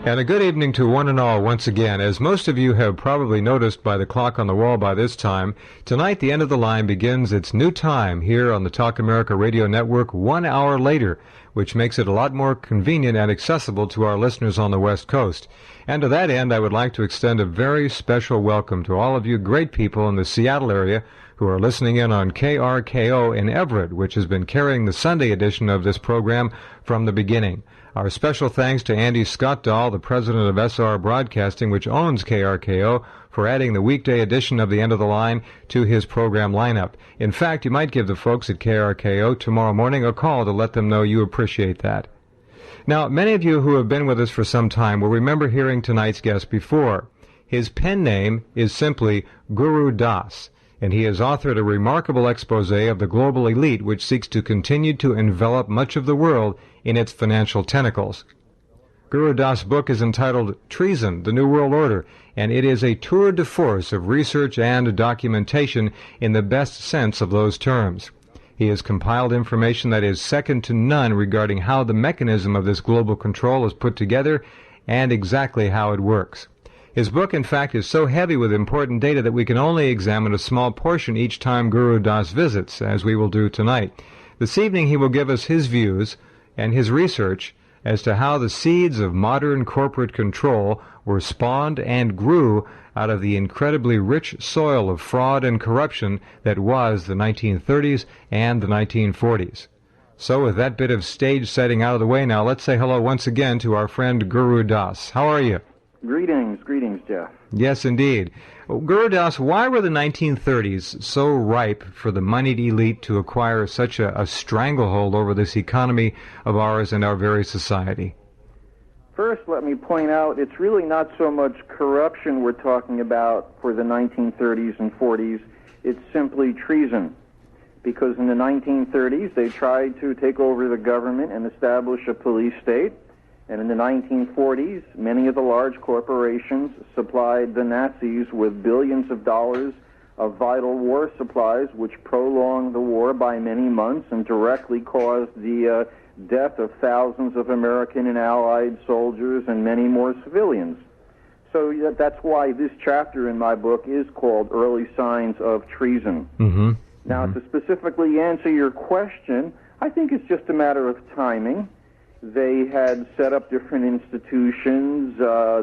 And a good evening to one and all once again. As most of you have probably noticed by the clock on the wall by this time, tonight the End of the Line begins its new time here on the Talk America Radio Network 1 hour later, which makes it a lot more convenient and accessible to our listeners on the West Coast. And to that end, I would like to extend a very special welcome to all of you great people in the Seattle area who are listening in on KRKO in Everett, which has been carrying the Sunday edition of this program from the beginning. Our special thanks to Andy Scottdahl, the president of SR Broadcasting, which owns KRKO, for adding the weekday edition of The End of the Line to his program lineup. In fact, you might give the folks at KRKO tomorrow morning a call to let them know you appreciate that. Now, many of you who have been with us for some time will remember hearing tonight's guest before. His pen name is simply Gurudas, and he has authored a remarkable expose of the global elite which seeks to continue to envelop much of the world in its financial tentacles. Gurudas' book is entitled Treason, the New World Order, and it is a tour de force of research and documentation in the best sense of those terms. He has compiled information that is second to none regarding how the mechanism of this global control is put together and exactly how it works. His book, in fact, is so heavy with important data that we can only examine a small portion each time Gurudas visits, as we will do tonight. This evening he will give us his views and his research as to how the seeds of modern corporate control were spawned and grew out of the incredibly rich soil of fraud and corruption that was the 1930s and the 1940s. So with that bit of stage setting out of the way now, let's say hello once again to our friend Gurudas. How are you? Greetings, Jeff. Yes, indeed. Gurudas, why were the 1930s so ripe for the moneyed elite to acquire such a stranglehold over this economy of ours and our very society? First, let me point out it's really not so much corruption we're talking about for the 1930s and 40s. It's simply treason. Because in the 1930s, they tried to take over the government and establish a police state. And in the 1940s, many of the large corporations supplied the Nazis with billions of dollars of vital war supplies, which prolonged the war by many months and directly caused the death of thousands of American and Allied soldiers and many more civilians. So that's why this chapter in my book is called Early Signs of Treason. Now, to specifically answer your question, I think it's just a matter of timing. They had set up different institutions.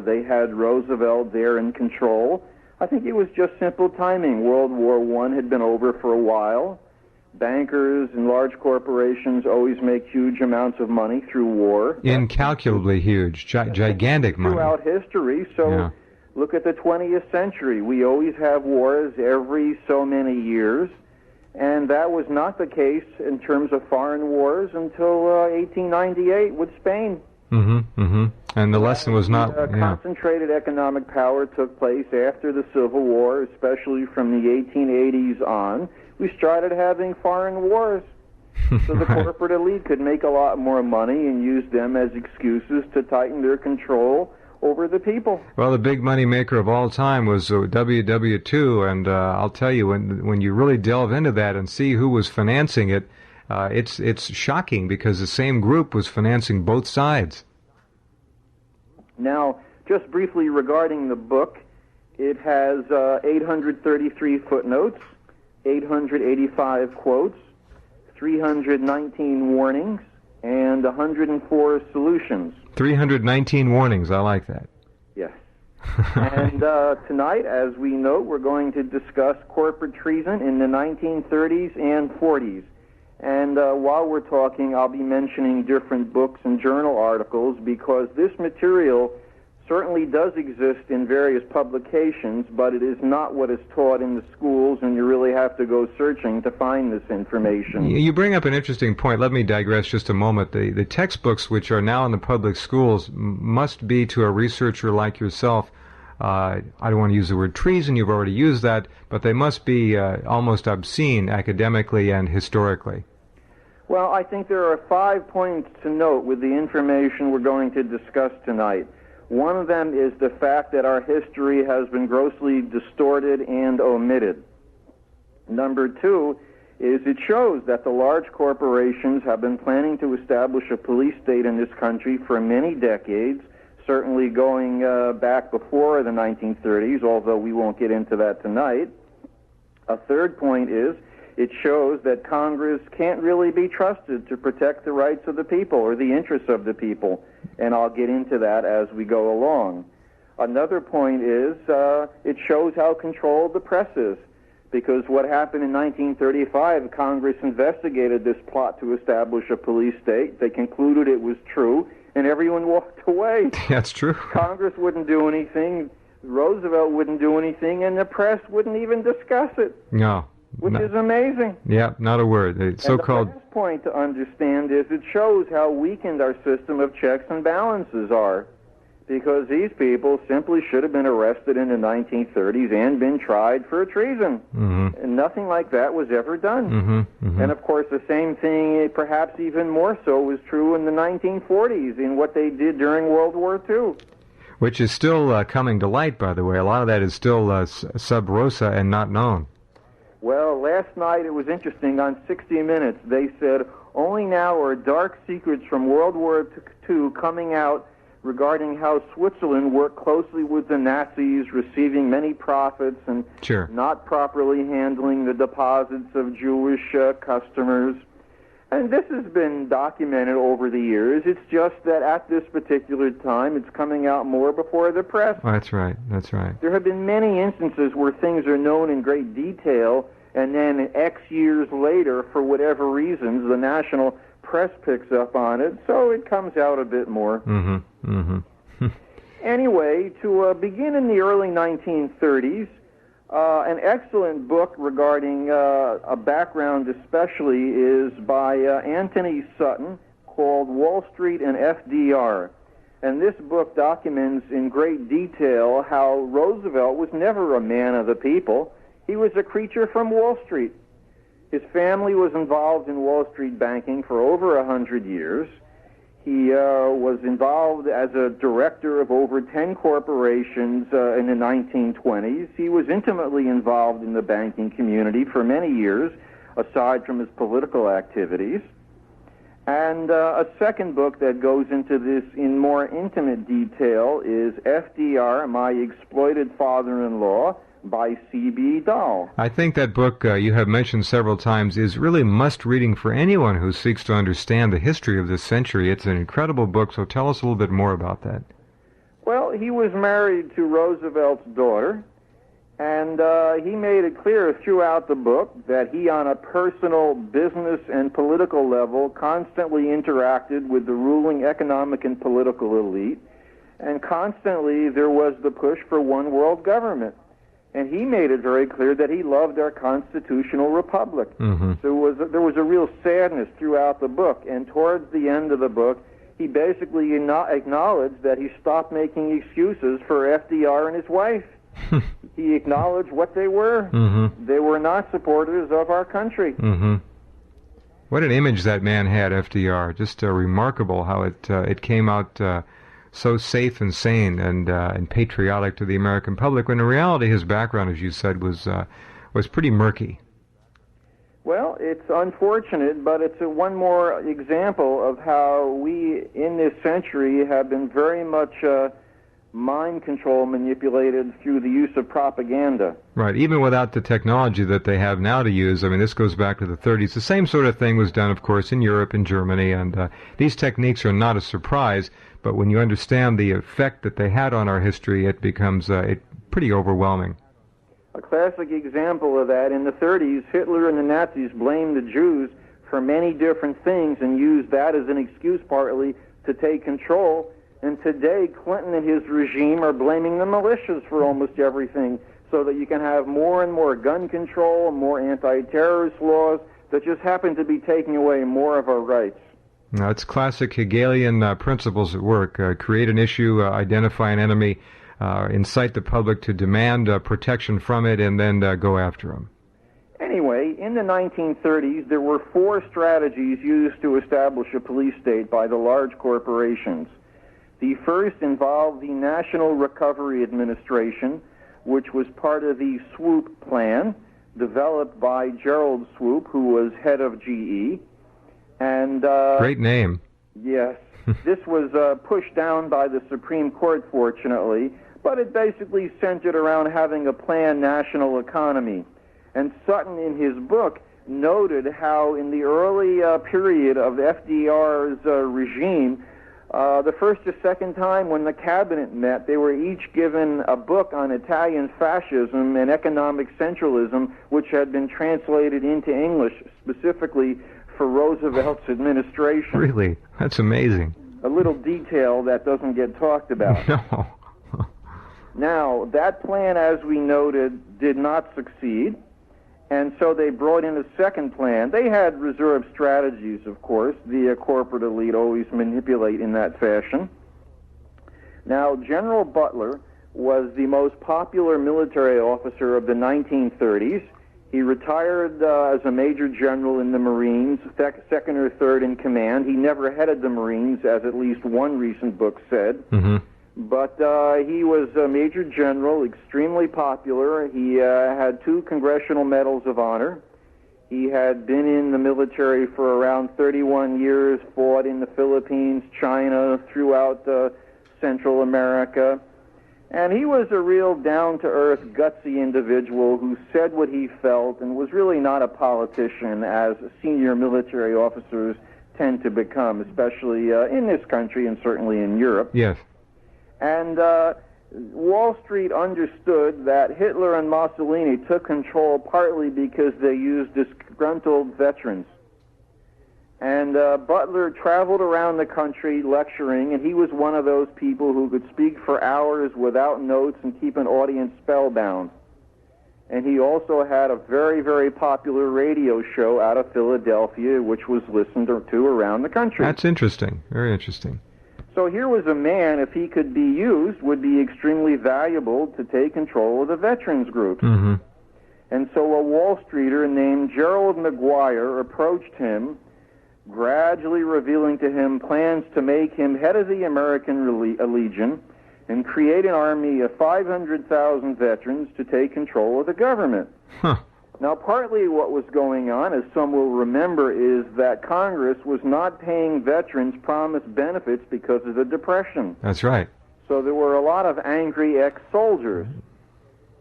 They had Roosevelt there in control. I think it was just simple timing. World War I had been over for a while. Bankers and large corporations always make huge amounts of money through war. Incalculably huge, gigantic money. Throughout history, so look at the 20th century. We always have wars every so many years. And that was not the case in terms of foreign wars until 1898 with Spain. And the lesson was not... Concentrated economic power took place after the Civil War, especially from the 1880s on. We started having foreign wars. So the corporate elite could make a lot more money and use them as excuses to tighten their control over the people. Well, the big money maker of all time was WW2, and I'll tell you, when you really delve into that and see who was financing it, it's shocking because the same group was financing both sides. Now, just briefly regarding the book, it has 833 footnotes, 885 quotes, 319 warnings, and 104 solutions. 319 warnings. I like that. Yes. And tonight, as we know, we're going to discuss corporate treason in the 1930s and 40s. And while we're talking, I'll be mentioning different books and journal articles because this material certainly does exist in various publications, but it is not what is taught in the schools, and you really have to go searching to find this information. You bring up an interesting point. Let me digress just a moment. The textbooks which are now in the public schools must be, to a researcher like yourself, I don't want to use the word treason, you've already used that, but they must be almost obscene academically and historically. Well, I think there are 5 points to note with the information we're going to discuss tonight. One of them is the fact that our history has been grossly distorted and omitted. Number 2 is it shows that the large corporations have been planning to establish a police state in this country for many decades, certainly going back before the 1930s, although we won't get into that tonight. A third point is it shows that Congress can't really be trusted to protect the rights of the people or the interests of the people, and I'll get into that as we go along. Another point is it shows how controlled the press is, because what happened in 1935, Congress investigated this plot to establish a police state. They concluded it was true, and everyone walked away. That's true. Congress wouldn't do anything, Roosevelt wouldn't do anything, and the press wouldn't even discuss it. No. Which is amazing. Yeah, not a word. The so-called... And the last point to understand is it shows how weakened our system of checks and balances are, because these people simply should have been arrested in the 1930s and been tried for treason. Mm-hmm. And nothing like that was ever done. Mm-hmm. Mm-hmm. And, of course, the same thing, perhaps even more so, was true in the 1940s in what they did during World War II. Which is still coming to light, by the way. A lot of that is still sub rosa and not known. Well, last night it was interesting. On 60 Minutes, they said, only now are dark secrets from World War II coming out regarding how Switzerland worked closely with the Nazis, receiving many profits and not properly handling the deposits of Jewish customers. And this has been documented over the years. It's just that at this particular time, it's coming out more before the press. Oh, that's right. That's right. There have been many instances where things are known in great detail, and then X years later, for whatever reasons, the national press picks up on it, so it comes out a bit more. Mm-hmm. Mm-hmm. Anyway, to begin in the early 1930s, an excellent book regarding a background especially is by Anthony Sutton, called Wall Street and FDR. And this book documents in great detail how Roosevelt was never a man of the people. He was a creature from Wall Street. His family was involved in Wall Street banking for over 100 years. He was involved as a director of over 10 corporations in the 1920s. He was intimately involved in the banking community for many years, aside from his political activities. And a second book that goes into this in more intimate detail is FDR, My Exploited Father-in-Law, by C.B. Dahl. I think that book you have mentioned several times is really must-reading for anyone who seeks to understand the history of this century. It's an incredible book, so tell us a little bit more about that. Well, he was married to Roosevelt's daughter, and he made it clear throughout the book that he, on a personal, business, and political level, constantly interacted with the ruling economic and political elite, and constantly there was the push for one world government. And he made it very clear that he loved our constitutional republic. Mm-hmm. So there was a real sadness throughout the book. And towards the end of the book, he basically acknowledged that he stopped making excuses for FDR and his wife. He acknowledged what they were. Mm-hmm. They were not supporters of our country. Mm-hmm. What an image that man had, FDR. Just remarkable how it came out so safe and sane and patriotic to the American public, when in reality his background, as you said, was pretty murky. Well, it's unfortunate, but it's one more example of how we, in this century, have been very much mind control manipulated through the use of propaganda. Right, even without the technology that they have now to use. I mean, this goes back to the 30s. The same sort of thing was done, of course, in Europe and Germany, and these techniques are not a surprise. But when you understand the effect that they had on our history, it becomes pretty overwhelming. A classic example of that, in the 30s, Hitler and the Nazis blamed the Jews for many different things and used that as an excuse partly to take control. And today, Clinton and his regime are blaming the militias for almost everything, so that you can have more and more gun control, more anti-terrorist laws that just happen to be taking away more of our rights. Now, it's classic Hegelian principles at work. Create an issue, identify an enemy, incite the public to demand protection from it, and then go after them. Anyway, in the 1930s, there were 4 strategies used to establish a police state by the large corporations. The first involved the National Recovery Administration, which was part of the Swoop plan, developed by Gerald Swoop, who was head of GE. And great name. Yes. This was pushed down by the Supreme Court, fortunately, but it basically centered around having a planned national economy. And Sutton, in his book, noted how in the early period of FDR's regime, the first or second time when the cabinet met, they were each given a book on Italian fascism and economic centralism, which had been translated into English specifically for Roosevelt's administration. Really? That's amazing. A little detail that doesn't get talked about. No. Now, that plan, as we noted, did not succeed, and so they brought in a second plan. They had reserved strategies, of course. The corporate elite always manipulate in that fashion. Now, General Butler was the most popular military officer of the 1930s. He retired as a major general in the Marines, second or third in command. He never headed the Marines, as at least one recent book said. Mm-hmm. But he was a major general, extremely popular. He had 2 Congressional Medals of Honor. He had been in the military for around 31 years, fought in the Philippines, China, throughout Central America. And he was a real down-to-earth, gutsy individual who said what he felt and was really not a politician, as senior military officers tend to become, especially in this country and certainly in Europe. Yes. And Wall Street understood that Hitler and Mussolini took control partly because they used disgruntled veterans. And Butler traveled around the country lecturing, and he was one of those people who could speak for hours without notes and keep an audience spellbound. And he also had a very, very popular radio show out of Philadelphia, which was listened to around the country. That's interesting. Very interesting. So here was a man, if he could be used, would be extremely valuable to take control of the veterans groups. Mm-hmm. And so a Wall Streeter named Gerald McGuire approached him, gradually revealing to him plans to make him head of the American Legion and create an army of 500,000 veterans to take control of the government. Huh. Now, partly what was going on, as some will remember, is that Congress was not paying veterans promised benefits because of the Depression. That's right. So there were a lot of angry ex-soldiers.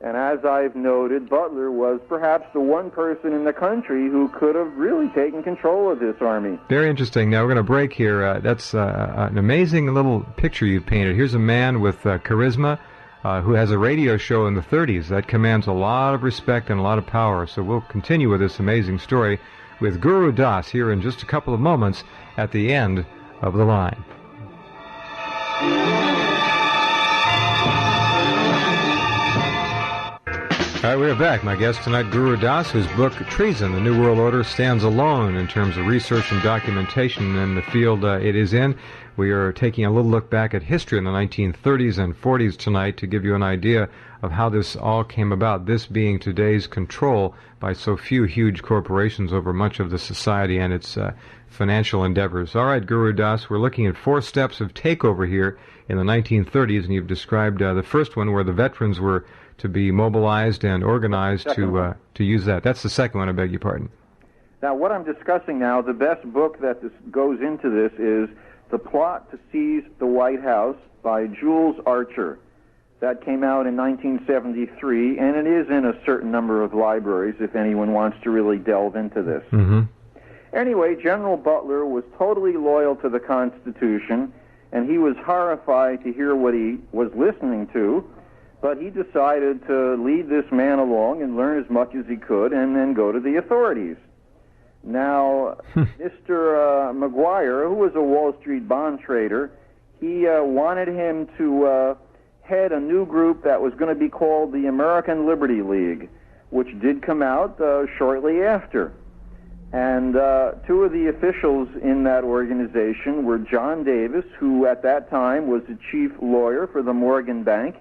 And as I've noted, Butler was perhaps the one person in the country who could have really taken control of this army. Very interesting. Now, we're going to break here. That's an amazing little picture you've painted. Here's a man with charisma who has a radio show in the 30s. That commands a lot of respect and a lot of power. So we'll continue with this amazing story with Gurudas here in just a couple of moments at the end of the line. All right, we're back. My guest tonight, Gurudas, whose book, Treason, The New World Order, stands alone in terms of research and documentation in the field it is in. We are taking a little look back at history in the 1930s and 40s tonight to give you an idea of how this all came about, this being today's control by so few huge corporations over much of the society and its financial endeavors. All right, Gurudas, we're looking at 4 steps of takeover here in the 1930s, and you've described the first one where the veterans were to be mobilized and organized to use that. That's the second one, I beg your pardon. Now, what I'm discussing now, the best book that goes into this is The Plot to Seize the White House by Jules Archer. That came out in 1973, and it is in a certain number of libraries if anyone wants to really delve into this. Mm-hmm. Anyway, General Butler was totally loyal to the Constitution, and he was horrified to hear what he was listening to, but he decided to lead this man along and learn as much as he could and then go to the authorities. Now, Mr. McGuire, who was a Wall Street bond trader, he wanted him to head a new group that was going to be called the American Liberty League, which did come out shortly after. And 2 of the officials in that organization were John Davis, who at that time was the chief lawyer for the Morgan Bank.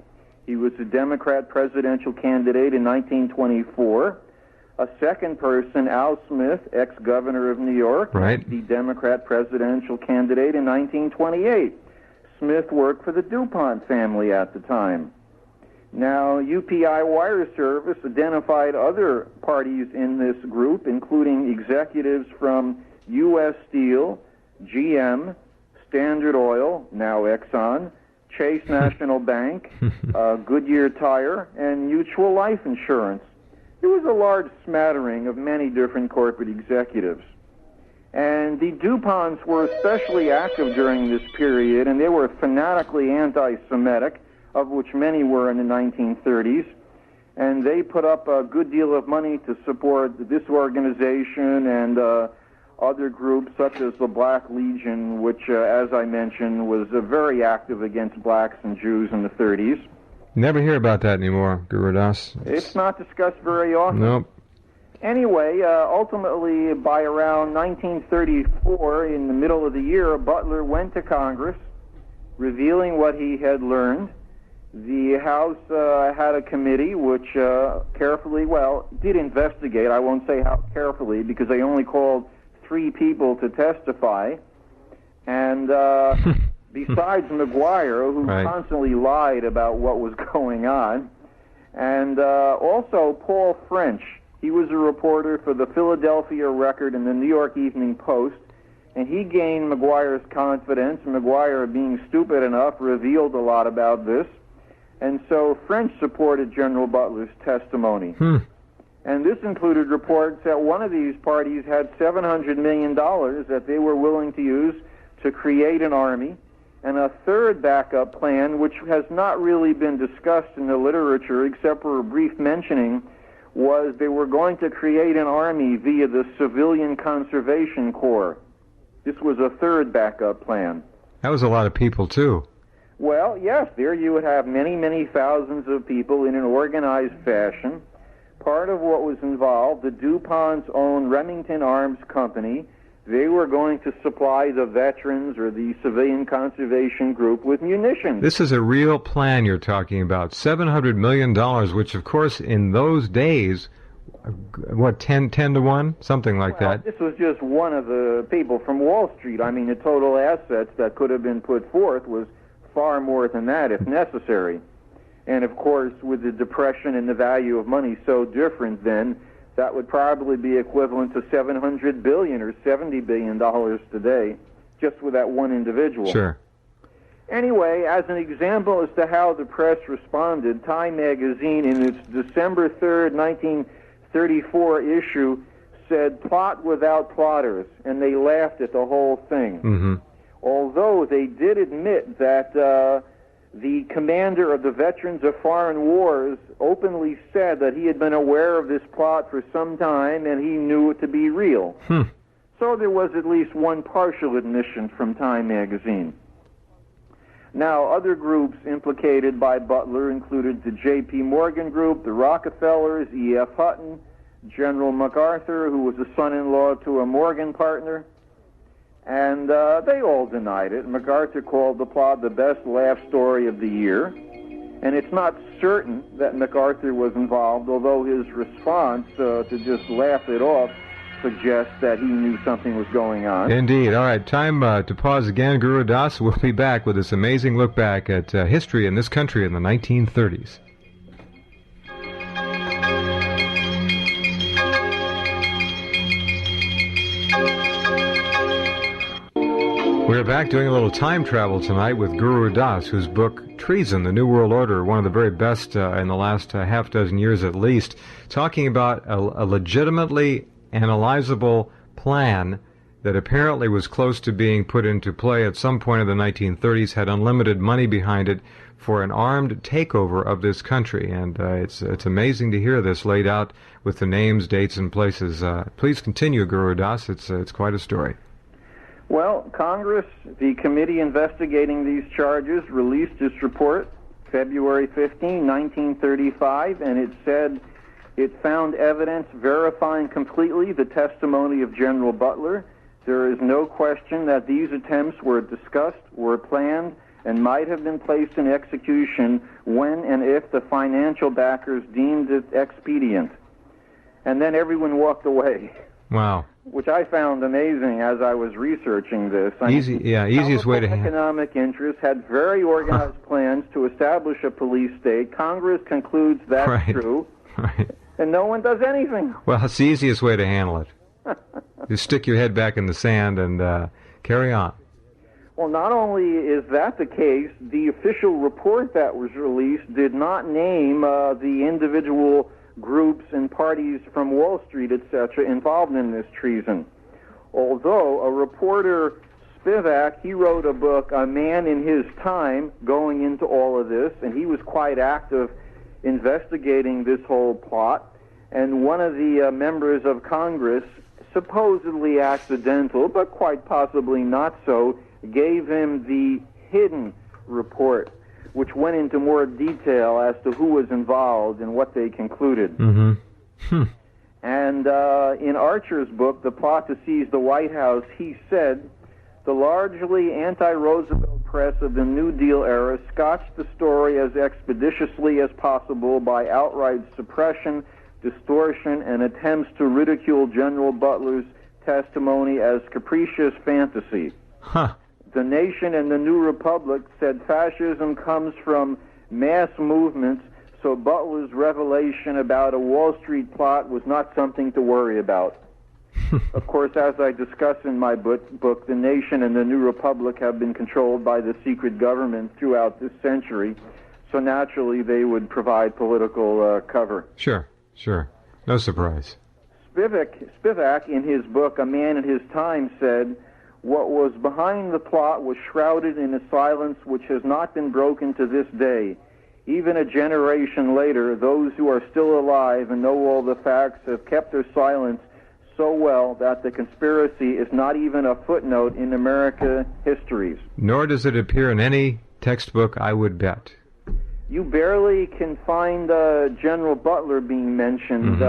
He was a Democrat presidential candidate in 1924. A second person, Al Smith, ex-governor of New York, right, the Democrat presidential candidate in 1928. Smith worked for the DuPont family at the time. Now, UPI Wire Service identified other parties in this group, including executives from U.S. Steel, GM, Standard Oil, now Exxon, Chase National Bank, Goodyear Tire, and Mutual Life Insurance. It was a large smattering of many different corporate executives. And the DuPonts were especially active during this period, and they were fanatically anti-Semitic, of which many were in the 1930s. And they put up a good deal of money to support this organization and other groups such as the Black Legion, which, as I mentioned, was very active against blacks and Jews in the 30s. Never hear about that anymore, Gurudas. It's not discussed very often. Nope. Anyway, ultimately, by around 1934, in the middle of the year, Butler went to Congress, revealing what he had learned. The House had a committee which did investigate. I won't say how carefully, because they only called 3 people to testify. And besides McGuire, who constantly lied about what was going on, and also Paul French. He was a reporter for the Philadelphia Record and the New York Evening Post, and he gained McGuire's confidence. McGuire, being stupid enough, revealed a lot about this. And so French supported General Butler's testimony. And this included reports that one of these parties had $700 million that they were willing to use to create an army, and a third backup plan, which has not really been discussed in the literature except for a brief mentioning, was they were going to create an army via the Civilian Conservation Corps. This was a third backup plan. That was a lot of people, too. Well, yes, there you would have many, many thousands of people in an organized fashion. Part of what was involved, the DuPont's own Remington Arms Company, they were going to supply the veterans or the Civilian Conservation Group with munitions. This is a real plan you're talking about. $700 million, which, of course, in those days, 10 to 1? Something like that. This was just one of the people from Wall Street. I mean, the total assets that could have been put forth was far more than that, if necessary. And, of course, with the Depression and the value of money so different then, that would probably be equivalent to $700 billion or $70 billion today, just with that one individual. Sure. Anyway, as an example as to how the press responded, Time magazine in its December 3rd, 1934 issue said, "Plot without plotters," and they laughed at the whole thing. Although they did admit that the commander of the Veterans of Foreign Wars openly said that he had been aware of this plot for some time and he knew it to be real. So there was at least one partial admission from Time magazine. Now, other groups implicated by Butler included the J.P. Morgan Group, the Rockefellers, E.F. Hutton, General MacArthur, who was a son-in-law to a Morgan partner, and they all denied it. MacArthur called the plot the best laugh story of the year, and it's not certain that MacArthur was involved, although his response to just laugh it off suggests that he knew something was going on. Indeed. All right, time to pause again. Gurudas will be back with this amazing look back at history in this country in the 1930s. We're back doing a little time travel tonight with Gurudas, whose book, Treason, the New World Order, one of the very best in the last half dozen years at least, talking about a legitimately analyzable plan that apparently was close to being put into play at some point in the 1930s, had unlimited money behind it for an armed takeover of this country. And it's amazing to hear this laid out with the names, dates, and places. Please continue, Gurudas. It's quite a story. Well, Congress, the committee investigating these charges, released its report February 15, 1935, and it said it found evidence verifying completely the testimony of General Butler. There is no question that these attempts were discussed, were planned, and might have been placed in execution when and if the financial backers deemed it expedient. And then everyone walked away. Wow. Which I found amazing as I was researching this. Easiest way to handle. Economic interests had very organized plans to establish a police state. Congress concludes that's true, and no one does anything. Well, it's the easiest way to handle it. You stick your head back in the sand and carry on. Well, not only is that the case, the official report that was released did not name the individual groups and parties from Wall Street, etc., involved in this treason. Although a reporter, Spivak, he wrote a book, A Man in His Time, going into all of this, and he was quite active investigating this whole plot. And one of the members of Congress, supposedly accidental, but quite possibly not so, gave him the hidden report, which went into more detail as to who was involved and what they concluded. And in Archer's book, The Plot to Seize the White House, he said, the largely anti-Roosevelt press of the New Deal era scotched the story as expeditiously as possible by outright suppression, distortion, and attempts to ridicule General Butler's testimony as capricious fantasy. The Nation and the New Republic said fascism comes from mass movements, so Butler's revelation about a Wall Street plot was not something to worry about. Of course, as I discuss in my book, the Nation and the New Republic have been controlled by the secret government throughout this century, so naturally they would provide political cover. Sure. No surprise. Spivak, in his book, A Man in His Time, said, what was behind the plot was shrouded in a silence which has not been broken to this day. Even a generation later, those who are still alive and know all the facts have kept their silence so well that the conspiracy is not even a footnote in American histories. Nor does it appear in any textbook, I would bet. You barely can find General Butler being mentioned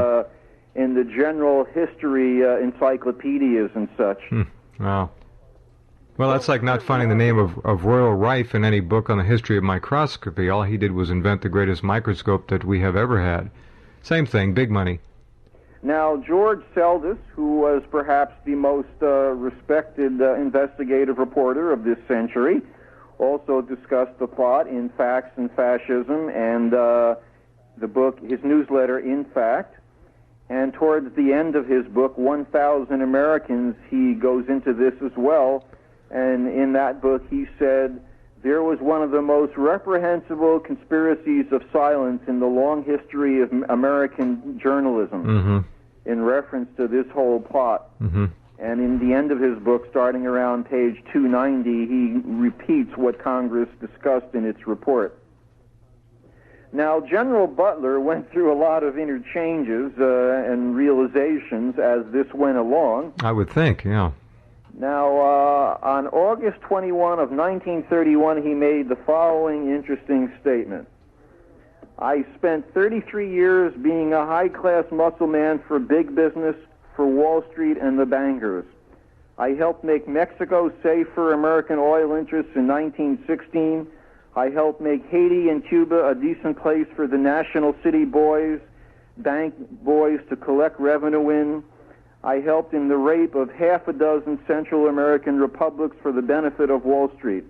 in the general history encyclopedias and such. Wow. Well, that's like not finding the name of Royal Rife in any book on the history of microscopy. All he did was invent the greatest microscope that we have ever had. Same thing, big money. Now, George Seldes, who was perhaps the most respected investigative reporter of this century, also discussed the plot in Facts and Fascism and the book, his newsletter, In Fact. And towards the end of his book, 1,000 Americans, he goes into this as well. And in that book, he said, there was one of the most reprehensible conspiracies of silence in the long history of American journalism, in reference to this whole plot. And in the end of his book, starting around page 290, he repeats what Congress discussed in its report. Now, General Butler went through a lot of interchanges and realizations as this went along. I would think, yeah. Now, on August 21 of 1931, he made the following interesting statement. I spent 33 years being a high-class muscle man for big business, for Wall Street and the bankers. I helped make Mexico safe for American oil interests in 1916. I helped make Haiti and Cuba a decent place for the national city boys, bank boys to collect revenue in. I helped in the rape of half a dozen Central American republics for the benefit of Wall Street.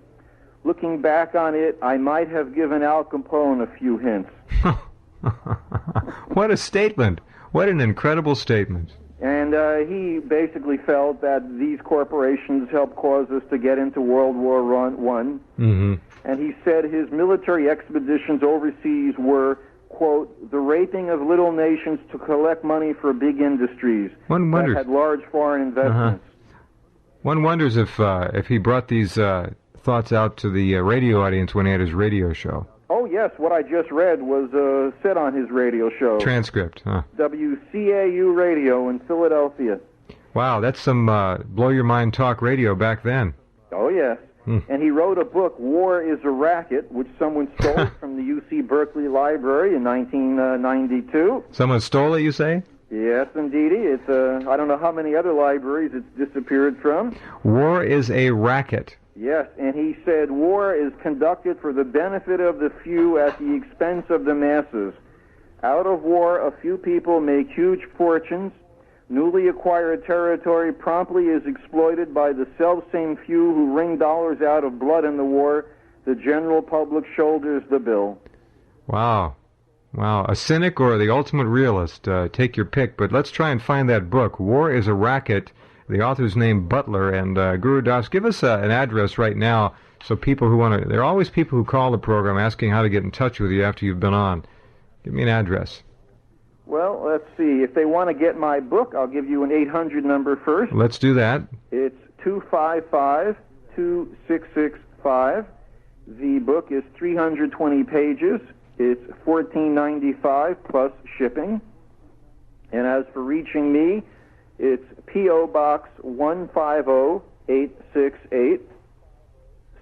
Looking back on it, I might have given Al Capone a few hints. What a statement. What an incredible statement. And he basically felt that these corporations helped cause us to get into World War I. And he said his military expeditions overseas were, quote, the raping of little nations to collect money for big industries that had large foreign investments. One wonders if he brought these thoughts out to the radio audience when he had his radio show. Oh, yes, what I just read was said on his radio show. Transcript, huh? WCAU Radio in Philadelphia. Wow, that's some blow-your-mind talk radio back then. Oh, yes. And he wrote a book, War is a Racket, which someone stole from the UC Berkeley Library in 1992. Someone stole it, you say? Yes, indeedy. It's I don't know how many other libraries it's disappeared from. War is a Racket. Yes, and he said war is conducted for the benefit of the few at the expense of the masses. Out of war, a few people make huge fortunes. Newly acquired territory promptly is exploited by the self-same few who wring dollars out of blood in the war. The general public shoulders the bill. Wow. Wow. A cynic or the ultimate realist, take your pick. But let's try and find that book, War is a Racket. The author's name, Butler. And Gurudas, give us an address right now so people who want to... There are always people who call the program asking how to get in touch with you after you've been on. Give me an address. Well, let's see. If they want to get my book, I'll give you an 800 number first. Let's do that. It's 255-2665. The book is 320 pages. It's $14.95 plus shipping. And as for reaching me, it's P.O. Box 150868,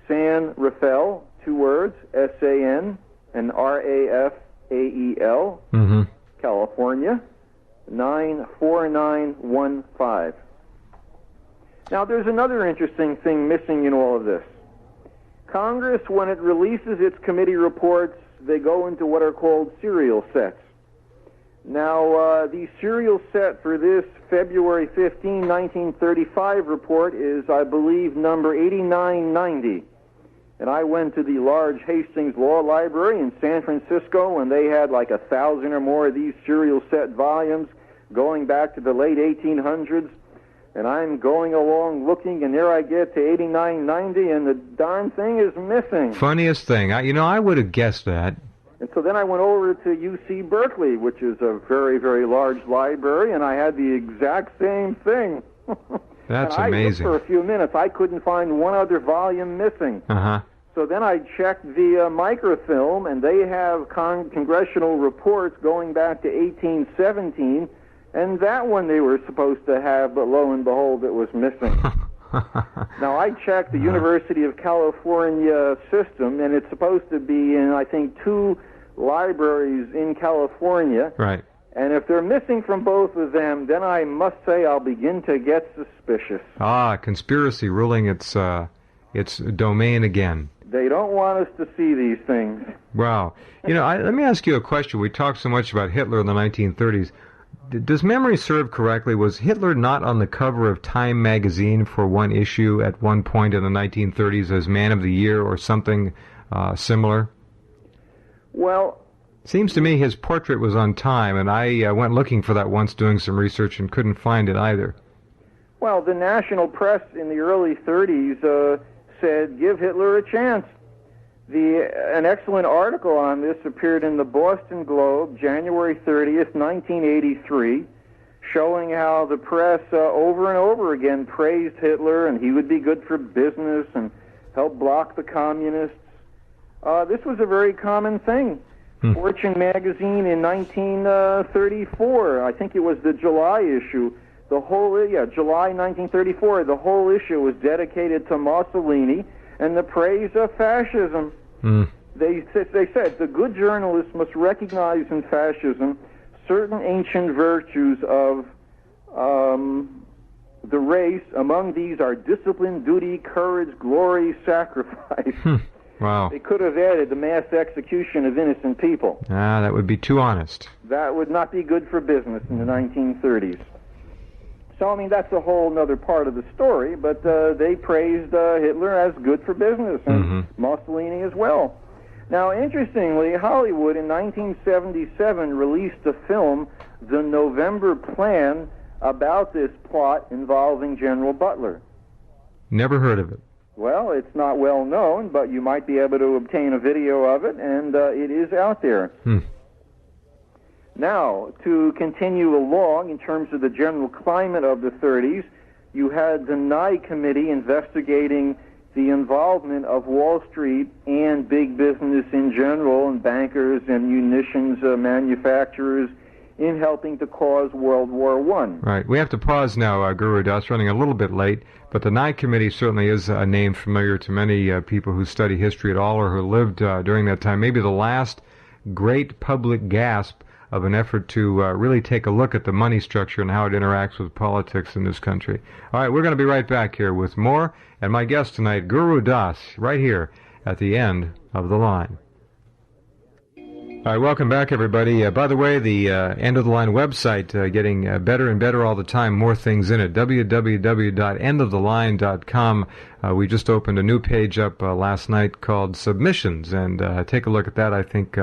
San Rafael, 2 words, S-A-N and R-A-F-A-E-L, California, 94915. Now, there's another interesting thing missing in all of this. Congress, when it releases its committee reports, they go into what are called serial sets. Now, the serial set for this February 15, 1935 report is, I believe, number 8990. And I went to the large Hastings Law Library in San Francisco, and they had like 1,000 or more of these serial set volumes going back to the late 1800s. And I'm going along looking, and there I get to 8990, and the darn thing is missing. Funniest thing. I would have guessed that. And so then I went over to UC Berkeley, which is a very, very large library, and I had the exact same thing. That's and amazing. I looked for a few minutes. I couldn't find one other volume missing. So then I checked the microfilm, and they have congressional reports going back to 1817, and that one they were supposed to have, but lo and behold, it was missing. Now, I checked the University of California system, and it's supposed to be in, I think, 2 libraries in California. Right. And if they're missing from both of them, then I must say I'll begin to get suspicious. Conspiracy ruling its domain again. They don't want us to see these things. Wow. Let me ask you a question. We talked so much about Hitler in the 1930s. Does memory serve correctly? Was Hitler not on the cover of Time magazine for one issue at one point in the 1930s as Man of the Year or something similar? Well, seems to me his portrait was on Time, and I went looking for that once doing some research and couldn't find it either. Well, the national press in the early 30s said, give Hitler a chance. An excellent article on this appeared in the Boston Globe, January 30th, 1983, showing how the press over and over again praised Hitler and he would be good for business and help block the communists. This was a very common thing. Fortune magazine in 1934, I think it was the July issue, July 1934, the whole issue was dedicated to Mussolini and the praise of fascism. They said the good journalist must recognize in fascism certain ancient virtues of the race. Among these are discipline, duty, courage, glory, sacrifice. Wow. They could have added the mass execution of innocent people. That would be too honest. That would not be good for business in the 1930s. So, that's a whole other part of the story, but they praised Hitler as good for business, and Mussolini as well. Now, interestingly, Hollywood in 1977 released a film, The November Plan, about this plot involving General Butler. Never heard of it. Well, it's not well known, but you might be able to obtain a video of it, and it is out there. Now, to continue along in terms of the general climate of the 30s, you had the Nye Committee investigating the involvement of Wall Street and big business in general, and bankers and munitions manufacturers, in helping to cause World War I. Right. We have to pause now, Gurudas, running a little bit late, but the Nye Committee certainly is a name familiar to many people who study history at all or who lived during that time. Maybe the last great public gasp of an effort to really take a look at the money structure and how it interacts with politics in this country. All right, we're going to be right back here with more, and my guest tonight, Gurudas, right here at the end of the line. All right, welcome back, everybody. By the way, the End of the Line website getting better and better all the time, more things in it, www.endoftheline.com. We just opened a new page up last night called Submissions, and take a look at that. I think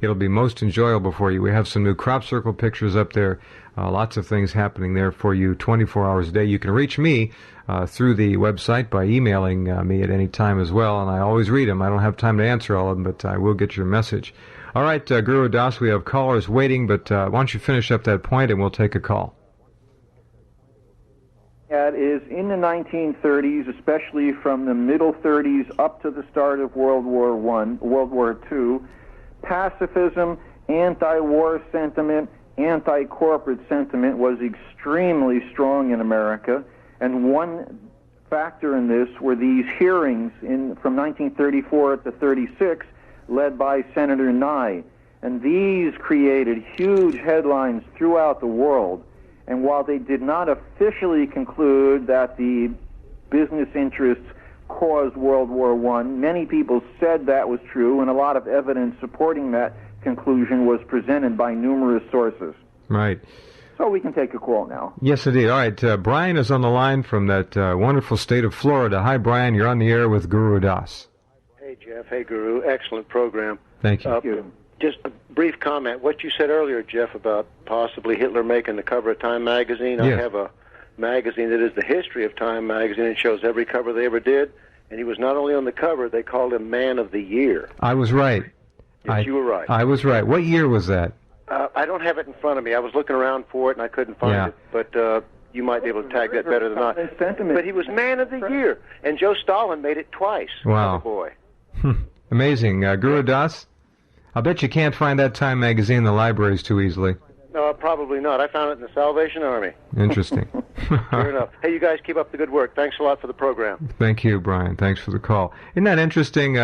it'll be most enjoyable for you. We have some new crop circle pictures up there. Lots of things happening there for you 24 hours a day. You can reach me through the website by emailing me at any time as well, and I always read them. I don't have time to answer all of them, but I will get your message. All right, Gurudas, we have callers waiting, but why don't you finish up that point and we'll take a call. That is in the 1930s, especially from the middle 30s up to the start of World War II, pacifism, anti-war sentiment, anti-corporate sentiment was extremely strong in America, and one factor in this were these hearings from 1934 to 36, led by Senator Nye, and these created huge headlines throughout the world. And while they did not officially conclude that the business interests caused World War I, many people said that was true, and a lot of evidence supporting that conclusion was presented by numerous sources. Right. So we can take a call now. Yes, indeed. All right, Brian is on the line from that wonderful state of Florida. Hi, Brian. You're on the air with Gurudas. Hey, Jeff. Hey, Guru. Excellent program. Thank you. Thank you. Just a brief comment. What you said earlier, Jeff, about possibly Hitler making the cover of Time magazine. Yes. I have a magazine that is the history of Time magazine. It shows every cover they ever did. And he was not only on the cover, they called him Man of the Year. I was right. Yes, you were right. I was right. What year was that? I don't have it in front of me. I was looking around for it, and I couldn't find it. But you might be able to tag that better than I. But he was Man of the Year. And Joe Stalin made it twice. Wow. Oh, boy. Amazing. Gurudas? I bet you can't find that Time magazine in the libraries too easily. No, probably not. I found it in the Salvation Army. Interesting. Fair enough. Hey, you guys keep up the good work. Thanks a lot for the program. Thank you, Brian. Thanks for the call. Isn't that interesting?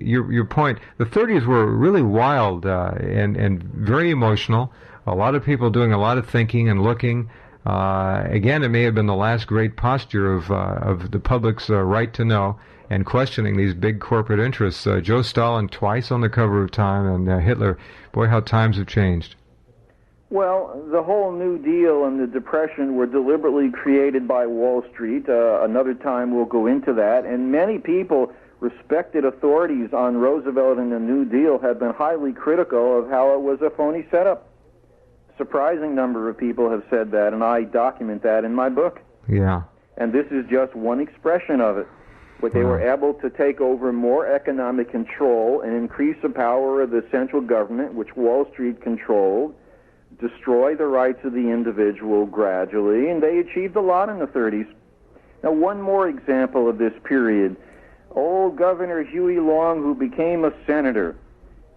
Your point. The 30s were really wild and very emotional. A lot of people doing a lot of thinking and looking. Again, it may have been the last great posture of the public's right to know and questioning these big corporate interests. Joe Stalin twice on the cover of Time, and Hitler. Boy, how times have changed. Well, the whole New Deal and the Depression were deliberately created by Wall Street. Another time we'll go into that. And many people, respected authorities on Roosevelt and the New Deal, have been highly critical of how it was a phony setup. Surprising number of people have said that, and I document that in my book. Yeah. And this is just one expression of it. But they were able to take over more economic control and increase the power of the central government, which Wall Street controlled, destroy the rights of the individual gradually, and they achieved a lot in the 30s. Now, one more example of this period. Old Governor Huey Long, who became a senator,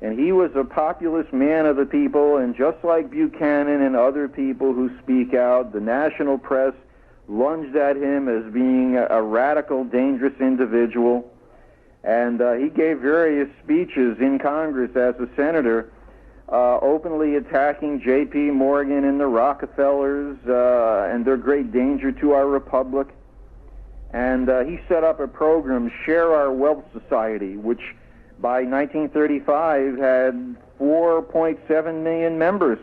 and he was a populist man of the people, and just like Buchanan and other people who speak out, the national press lunged at him as being a radical, dangerous individual. And he gave various speeches in Congress as a senator, openly attacking J.P. Morgan and the Rockefellers and their great danger to our republic. And he set up a program, Share Our Wealth Society, which by 1935 had 4.7 million members.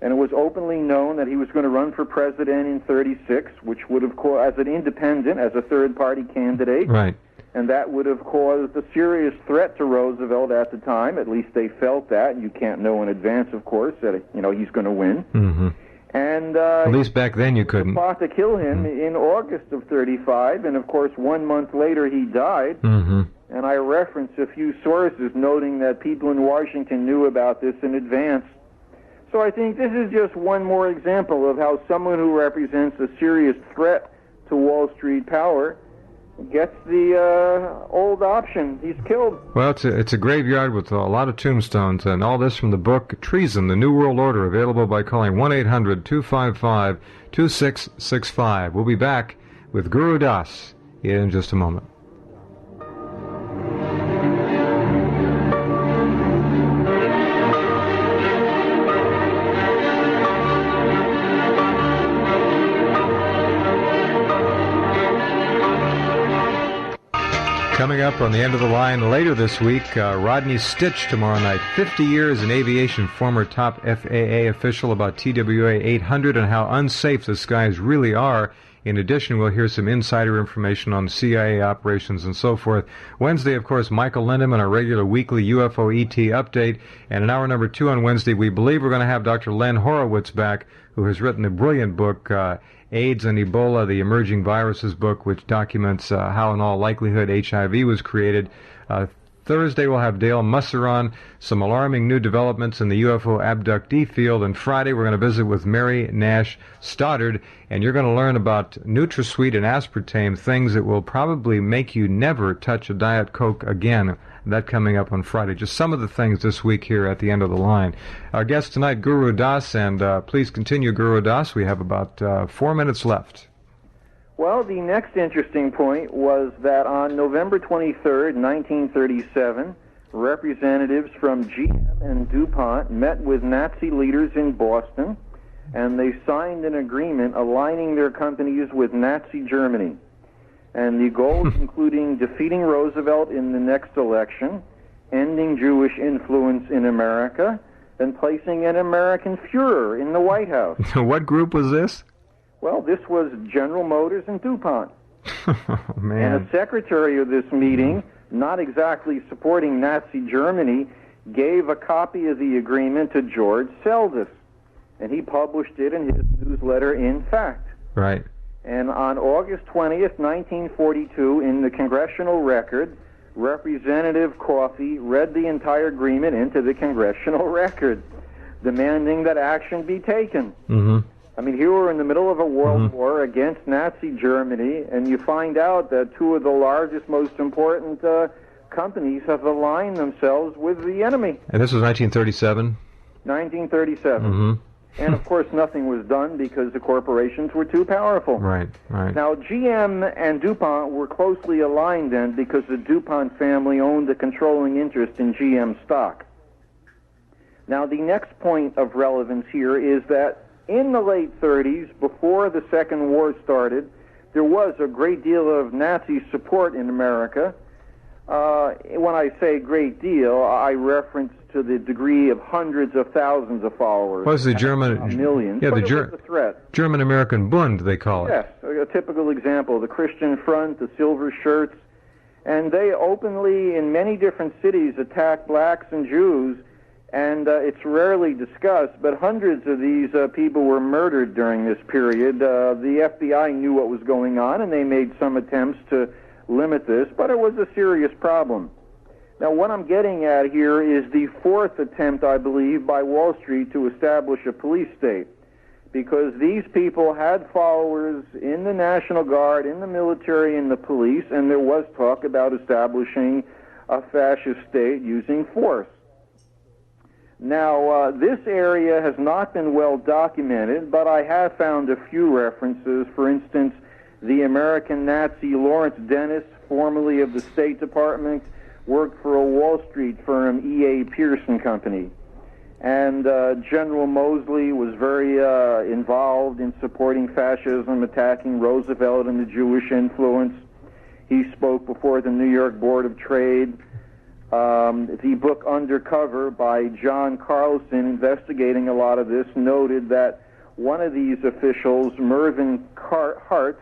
And it was openly known that he was going to run for president in 36, which would have caused, as an independent, as a third-party candidate. Right. And that would have caused a serious threat to Roosevelt at the time. At least they felt that. You can't know in advance, of course, that he's going to win. Mm-hmm. And at least back then you couldn't. Fought to kill him in August of 35, and of course 1 month later he died. Mm-hmm. And I reference a few sources noting that people in Washington knew about this in advance. So I think this is just one more example of how someone who represents a serious threat to Wall Street power gets the old option. He's killed. Well, it's a graveyard with a lot of tombstones, and all this from the book Treason, The New World Order, available by calling 1-800-255-2665. We'll be back with Gurudas in just a moment. Coming up on the end of the line later this week, Rodney Stitch tomorrow night. 50 years in aviation, former top FAA official, about TWA 800 and how unsafe the skies really are In addition, we'll hear some insider information on CIA operations and so forth. Wednesday, of course, Michael Lindemann, our regular weekly UFO ET update. And in hour number 2 on Wednesday, we believe we're going to have Dr. Len Horowitz back, who has written a brilliant book, AIDS and Ebola, the Emerging Viruses book, which documents how in all likelihood HIV was created. Thursday, we'll have Dale Musser on, some alarming new developments in the UFO abductee field. And Friday, we're going to visit with Mary Nash Stoddard, and you're going to learn about NutraSweet and aspartame, things that will probably make you never touch a Diet Coke again. That coming up on Friday. Just some of the things this week here at the end of the line. Our guest tonight, Gurudas, and please continue, Gurudas. We have about 4 minutes left. Well, the next interesting point was that on November 23rd, 1937, representatives from GM and DuPont met with Nazi leaders in Boston, and they signed an agreement aligning their companies with Nazi Germany. And the goals including defeating Roosevelt in the next election, ending Jewish influence in America, and placing an American Führer in the White House. What group was this? Well, this was General Motors and DuPont. Oh, man. And the secretary of this meeting, not exactly supporting Nazi Germany, gave a copy of the agreement to George Seldes, and he published it in his newsletter, In Fact. Right. And on August 20th, 1942, in the Congressional Record, Representative Coffey read the entire agreement into the Congressional Record, demanding that action be taken. Mm-hmm. I mean, here we're in the middle of a world war against Nazi Germany, and you find out that two of the largest, most important companies have aligned themselves with the enemy. And this was 1937? 1937. Mm-hmm. And, of course, nothing was done because the corporations were too powerful. Right, right. Now, GM and DuPont were closely aligned then because the DuPont family owned a controlling interest in GM stock. Now, the next point of relevance here is that in the late 30s, before the Second War started, there was a great deal of Nazi support in America. When I say great deal, I reference to the degree of hundreds of thousands of followers. Was the German... millions, yeah, but the it was a threat. German-American Bund, they call it. Yes, a typical example, the Christian Front, the Silver Shirts, and they openly, in many different cities, attacked blacks and Jews, and it's rarely discussed, but hundreds of these people were murdered during this period. The FBI knew what was going on, and they made some attempts to limit this, but it was a serious problem. Now, what I'm getting at here is the fourth attempt, I believe, by Wall Street to establish a police state, because these people had followers in the National Guard, in the military, in the police, and there was talk about establishing a fascist state using force. Now, this area has not been well documented, but I have found a few references. For instance, the American Nazi Lawrence Dennis, formerly of the State Department, worked for a Wall Street firm, E.A. Pearson Company. And General Moseley was very involved in supporting fascism, attacking Roosevelt and the Jewish influence. He spoke before the New York Board of Trade. The book Undercover by John Carlson, investigating a lot of this, noted that one of these officials, Mervyn Hart,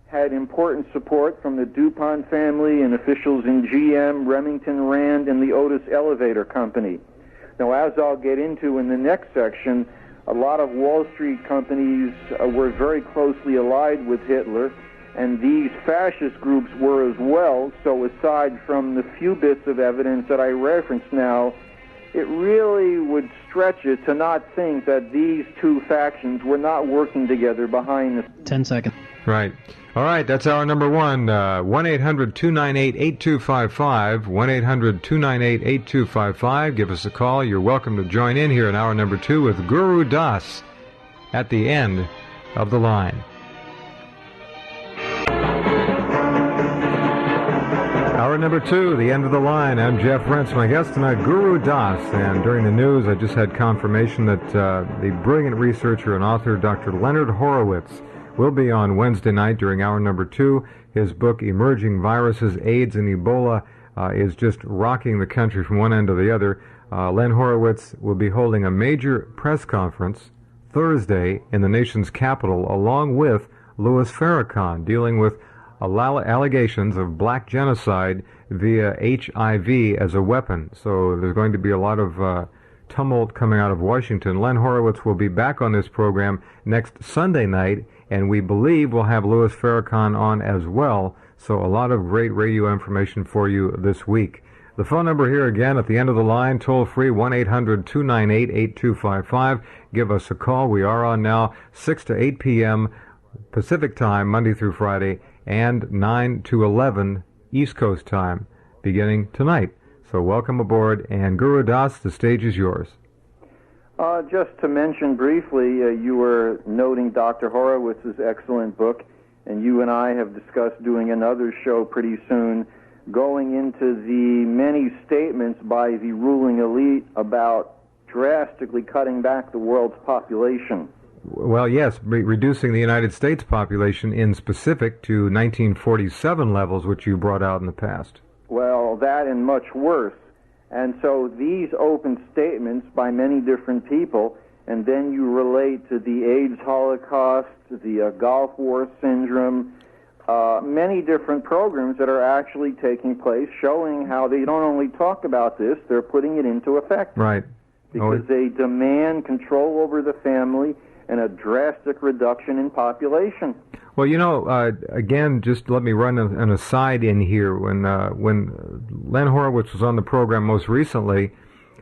had important support from the DuPont family and officials in GM, Remington Rand, and the Otis Elevator Company. Now, as I'll get into in the next section, a lot of Wall Street companies were very closely allied with Hitler, and these fascist groups were as well. So aside from the few bits of evidence that I reference now, it really would stretch it to not think that these two factions were not working together behind the... 10 seconds. Right. All right, that's our number one, 1-800-298-8255, 1-800-298-8255. Give us a call. You're welcome to join in here in hour number 2 with Guru Das at the end of the line. Hour number 2, the end of the line. I'm Jeff Rense. My guest tonight, Guru Das. And during the news, I just had confirmation that the brilliant researcher and author, Dr. Leonard Horowitz, will be on Wednesday night during hour number 2. His book, Emerging Viruses, AIDS and Ebola, is just rocking the country from one end to the other. Len Horowitz will be holding a major press conference Thursday in the nation's capital, along with Louis Farrakhan, dealing with allegations of black genocide via HIV as a weapon. So there's going to be a lot of tumult coming out of Washington. Len Horowitz will be back on this program next Sunday night, and we believe we'll have Louis Farrakhan on as well. So a lot of great radio information for you this week. The phone number here again at the end of the line, toll free, 1-800-298-8255. Give us a call. We are on now 6 to 8 p.m. Pacific time, Monday through Friday, and 9 to 11 East Coast time, beginning tonight. So welcome aboard, and Gurudas, the stage is yours. Just to mention briefly, you were noting Dr. Horowitz's excellent book, and you and I have discussed doing another show pretty soon, going into the many statements by the ruling elite about drastically cutting back the world's population. Well, yes, reducing the United States population in specific to 1947 levels, which you brought out in the past. Well, that and much worse. And so these open statements by many different people, and then you relate to the AIDS Holocaust, the Gulf War syndrome, many different programs that are actually taking place, showing how they don't only talk about this, they're putting it into effect. Right. Because they demand control over the family and a drastic reduction in population. Well, you know, again, just let me run an aside in here. When Len Horowitz was on the program most recently,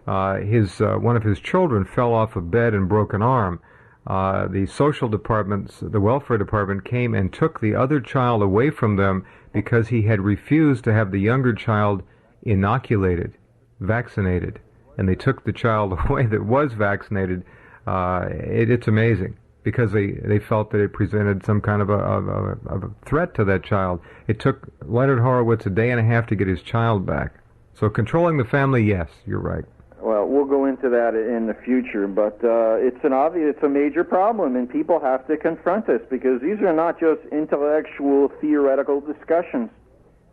one of his children fell off a bed and broke an arm. The social departments, the welfare department, came and took the other child away from them because he had refused to have the younger child inoculated, vaccinated, and they took the child away that was vaccinated. It's amazing, because they felt that it presented some kind of a threat to that child. It took Leonard Horowitz a day and a half to get his child back. So controlling the family, yes, you're right. Well, we'll go into that in the future, but it's a major problem, and people have to confront this, because these are not just intellectual, theoretical discussions.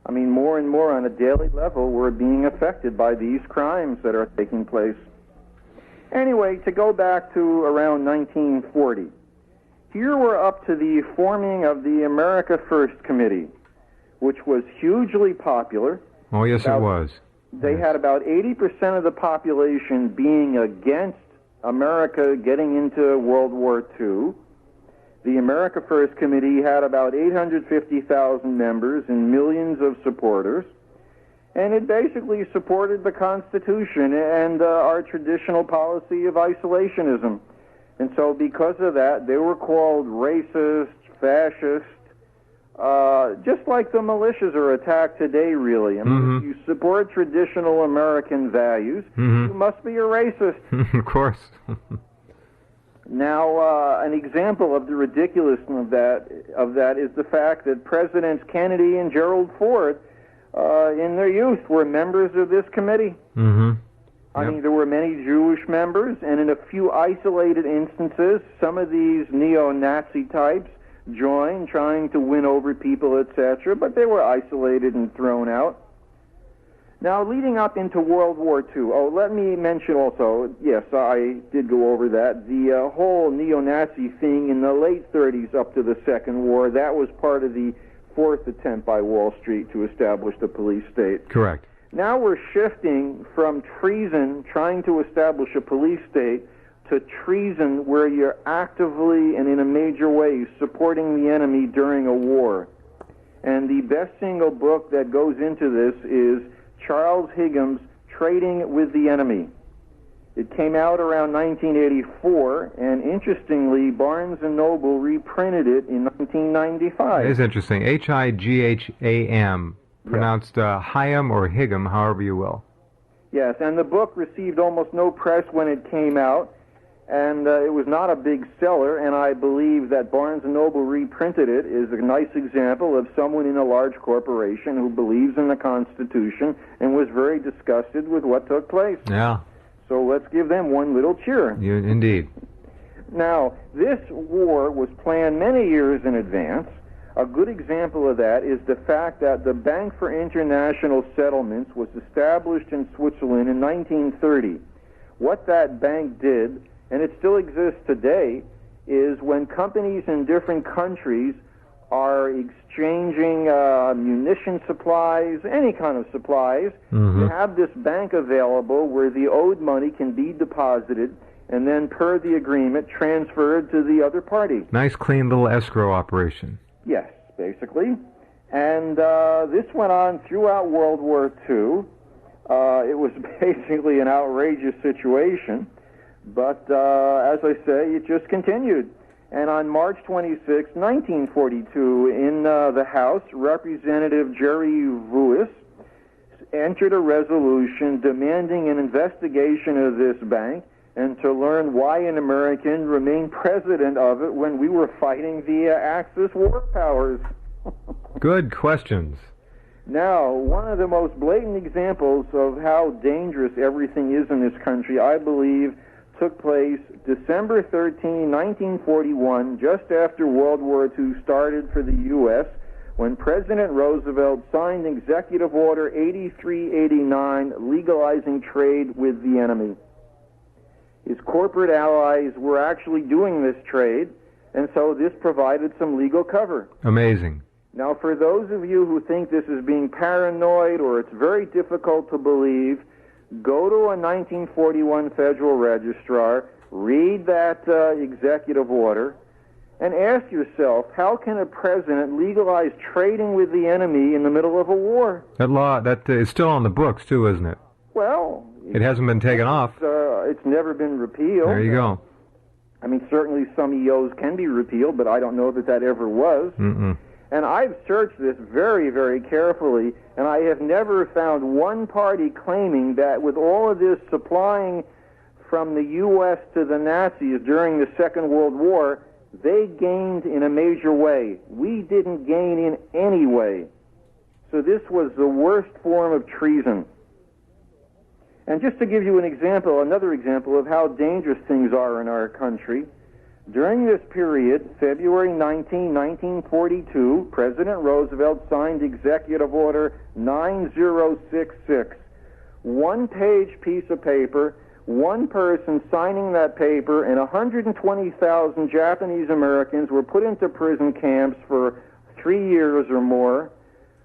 I mean, more and more on a daily level, we're being affected by these crimes that are taking place. Anyway, to go back to around 1940, here we're up to the forming of the America First Committee, which was hugely popular. Oh, yes, it was. They had about 80% of the population being against America getting into World War II. The America First Committee had about 850,000 members and millions of supporters. And it basically supported the Constitution and our traditional policy of isolationism. And so because of that, they were called racist, fascist, just like the militias are attacked today, really. I mean, if you support traditional American values, you must be a racist. Of course. Now, an example of the ridiculousness of that is the fact that Presidents Kennedy and Gerald Ford in their youth were members of this committee. I mean, there were many Jewish members, and in a few isolated instances, some of these neo-Nazi types joined, trying to win over people, etc., but they were isolated and thrown out. Now, leading up into World War II, let me mention also, yes, I did go over that, the whole neo-Nazi thing in the late 30s up to the Second War, that was part of the fourth attempt by Wall Street to establish the police state. Correct. Now we're shifting from treason, trying to establish a police state, to treason where you're actively and in a major way supporting the enemy during a war. And the best single book that goes into this is Charles Higgin's Trading with the Enemy. It came out around 1984, and interestingly, Barnes & Noble reprinted it in 1995. It is interesting. Higham, pronounced Higham or Higham, however you will. Yes, and the book received almost no press when it came out, and it was not a big seller, and I believe that Barnes & Noble reprinted it is a nice example of someone in a large corporation who believes in the Constitution and was very disgusted with what took place. Yeah. So let's give them one little cheer. Indeed. Now, this war was planned many years in advance. A good example of that is the fact that the Bank for International Settlements was established in Switzerland in 1930. What that bank did, and it still exists today, is when companies in different countries are exchanging munition supplies, any kind of supplies. Mm-hmm. You have this bank available where the owed money can be deposited and then, per the agreement, transferred to the other party. Nice, clean little escrow operation. Yes, basically. And this went on throughout World War II. It was basically an outrageous situation, but as I say, it just continued. And on March 26, 1942, in the House, Representative Jerry Lewis entered a resolution demanding an investigation of this bank and to learn why an American remained president of it when we were fighting the Axis war powers. Good questions. Now, one of the most blatant examples of how dangerous everything is in this country, I believe, took place December 13, 1941, just after World War II started for the U.S., when President Roosevelt signed Executive Order 8389 legalizing trade with the enemy. His corporate allies were actually doing this trade, and so this provided some legal cover. Amazing. Now, for those of you who think this is being paranoid or it's very difficult to believe, go to a 1941 Federal Registrar, read that executive order, and ask yourself, how can a president legalize trading with the enemy in the middle of a war? That law, that is still on the books, too, isn't it? Well, it hasn't been taken off. It's never been repealed. There you go. I mean, certainly some EOs can be repealed, but I don't know that that ever was. Mm-mm. And I've searched this very, very carefully, and I have never found one party claiming that with all of this supplying from the U.S. to the Nazis during the Second World War, they gained in a major way. We didn't gain in any way. So this was the worst form of treason. And just to give you an example, another example of how dangerous things are in our country, during this period, February 19, 1942, President Roosevelt signed Executive Order 9066. One-page piece of paper, one person signing that paper, and 120,000 Japanese Americans were put into prison camps for 3 years or more.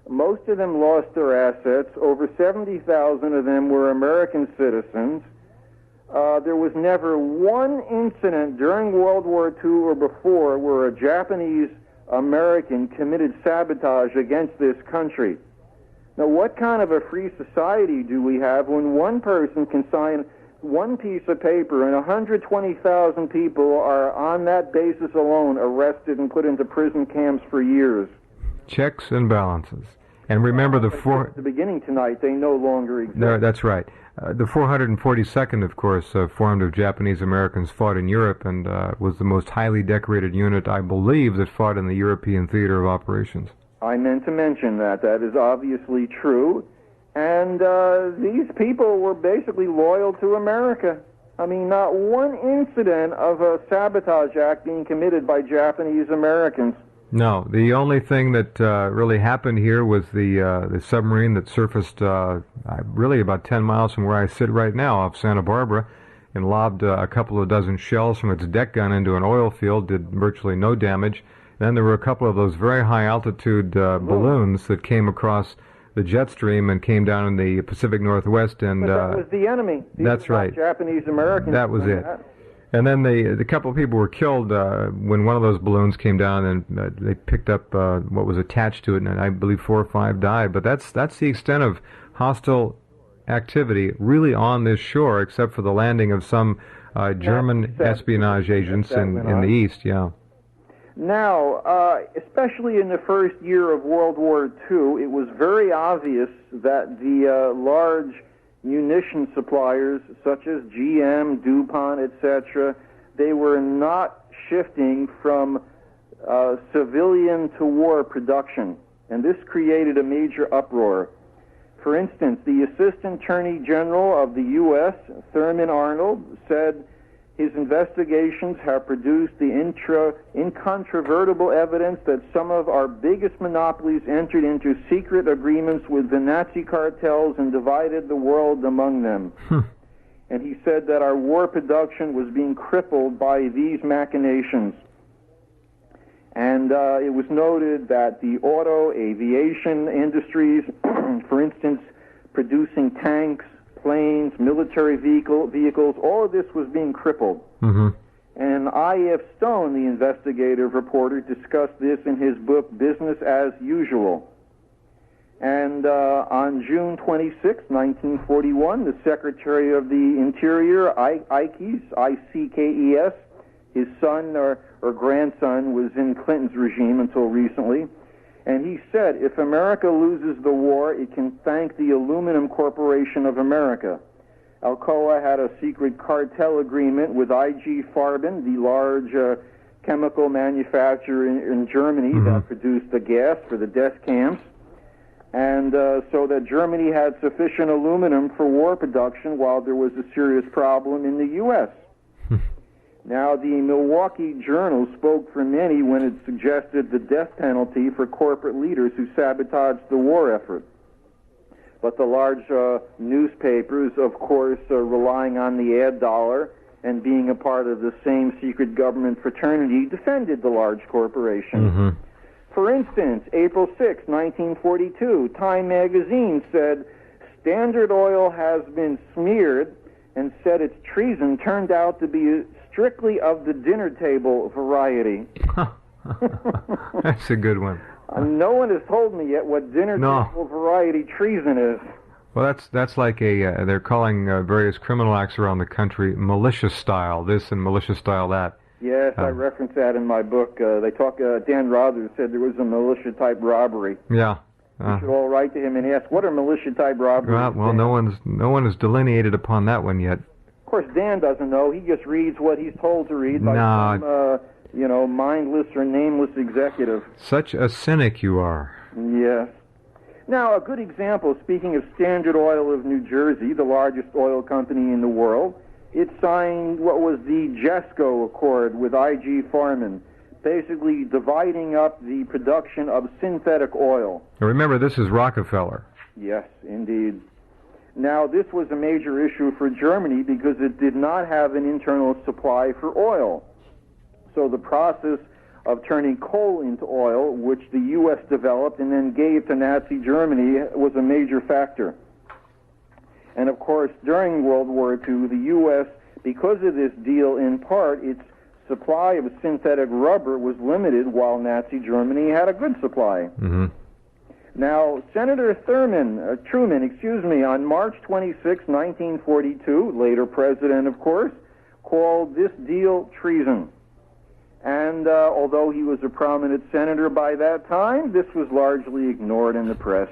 Most of them lost their assets. Over 70,000 of them were American citizens. There was never one incident during World War II or before where a Japanese American committed sabotage against this country. Now, what kind of a free society do we have when one person can sign one piece of paper and 120,000 people are on that basis alone arrested and put into prison camps for years? Checks and balances. And remember at the beginning tonight, they no longer exist. No, that's right. The 442nd, of course, formed of Japanese Americans, fought in Europe and was the most highly decorated unit, I believe, that fought in the European theater of operations. I meant to mention that. That is obviously true. And these people were basically loyal to America. I mean, not one incident of a sabotage act being committed by Japanese Americans. No, the only thing that really happened here was the submarine that surfaced really about 10 miles from where I sit right now off Santa Barbara and lobbed a couple of dozen shells from its deck gun into an oil field, did virtually no damage. Then there were a couple of those very high-altitude balloons that came across the jet stream and came down in the Pacific Northwest. And but that was the enemy. That's right. Japanese Americans. That was it. And then the couple of people were killed when one of those balloons came down, and they picked up what was attached to it, and I believe 4 or 5 died. But that's the extent of hostile activity really on this shore, except for the landing of some German espionage agents in the east. Yeah. Now, especially in the first year of World War II, it was very obvious that the large munition suppliers such as GM, DuPont, etc., they were not shifting from civilian to war production, and this created a major uproar. For instance, the Assistant Attorney General of the U.S., Thurman Arnold, said his investigations have produced the incontrovertible evidence that some of our biggest monopolies entered into secret agreements with the Nazi cartels and divided the world among them. And he said that our war production was being crippled by these machinations. And it was noted that the auto, aviation industries, for instance, producing tanks, planes, military vehicles, all of this was being crippled. Mm-hmm. And I.F. Stone, the investigative reporter, discussed this in his book, Business as Usual. And on June 26, 1941, the Secretary of the Interior, Ikes, I-C-K-E-S, his son or grandson was in Clinton's regime until recently, and he said, if America loses the war, it can thank the Aluminum Corporation of America. Alcoa had a secret cartel agreement with IG Farben, the large chemical manufacturer in Germany that produced the gas for the death camps, and so that Germany had sufficient aluminum for war production while there was a serious problem in the U.S. Now, the Milwaukee Journal spoke for many when it suggested the death penalty for corporate leaders who sabotaged the war effort. But the large newspapers, of course, relying on the ad dollar and being a part of the same secret government fraternity, defended the large corporation. Mm-hmm. For instance, April 6, 1942, Time magazine said, Standard Oil has been smeared, and said its treason turned out to be strictly of the dinner table variety. That's a good one. No one has told me yet what dinner table variety treason is. Well, that's like they're calling various criminal acts around the country militia style, this and militia style that. Yes, I reference that in my book. They talk. Dan Rogers said there was a militia-type robbery. Yeah. You should all write to him and ask, what are militia-type robberies? Well, no one has delineated upon that one yet. Of course, Dan doesn't know. He just reads what he's told to read by some, mindless or nameless executive. Such a cynic you are. Yes. Now, a good example, speaking of Standard Oil of New Jersey, the largest oil company in the world, it signed what was the JESCO Accord with IG Farben, basically dividing up the production of synthetic oil. Now remember, this is Rockefeller. Yes, indeed. Now, this was a major issue for Germany because it did not have an internal supply for oil. So the process of turning coal into oil, which the U.S. developed and then gave to Nazi Germany, was a major factor. And of course, during World War II, the U.S., because of this deal in part, its supply of synthetic rubber was limited while Nazi Germany had a good supply. Mm-hmm. Now, Senator Truman, on March 26, 1942, later president, of course, called this deal treason. And although he was a prominent senator by that time, this was largely ignored in the press.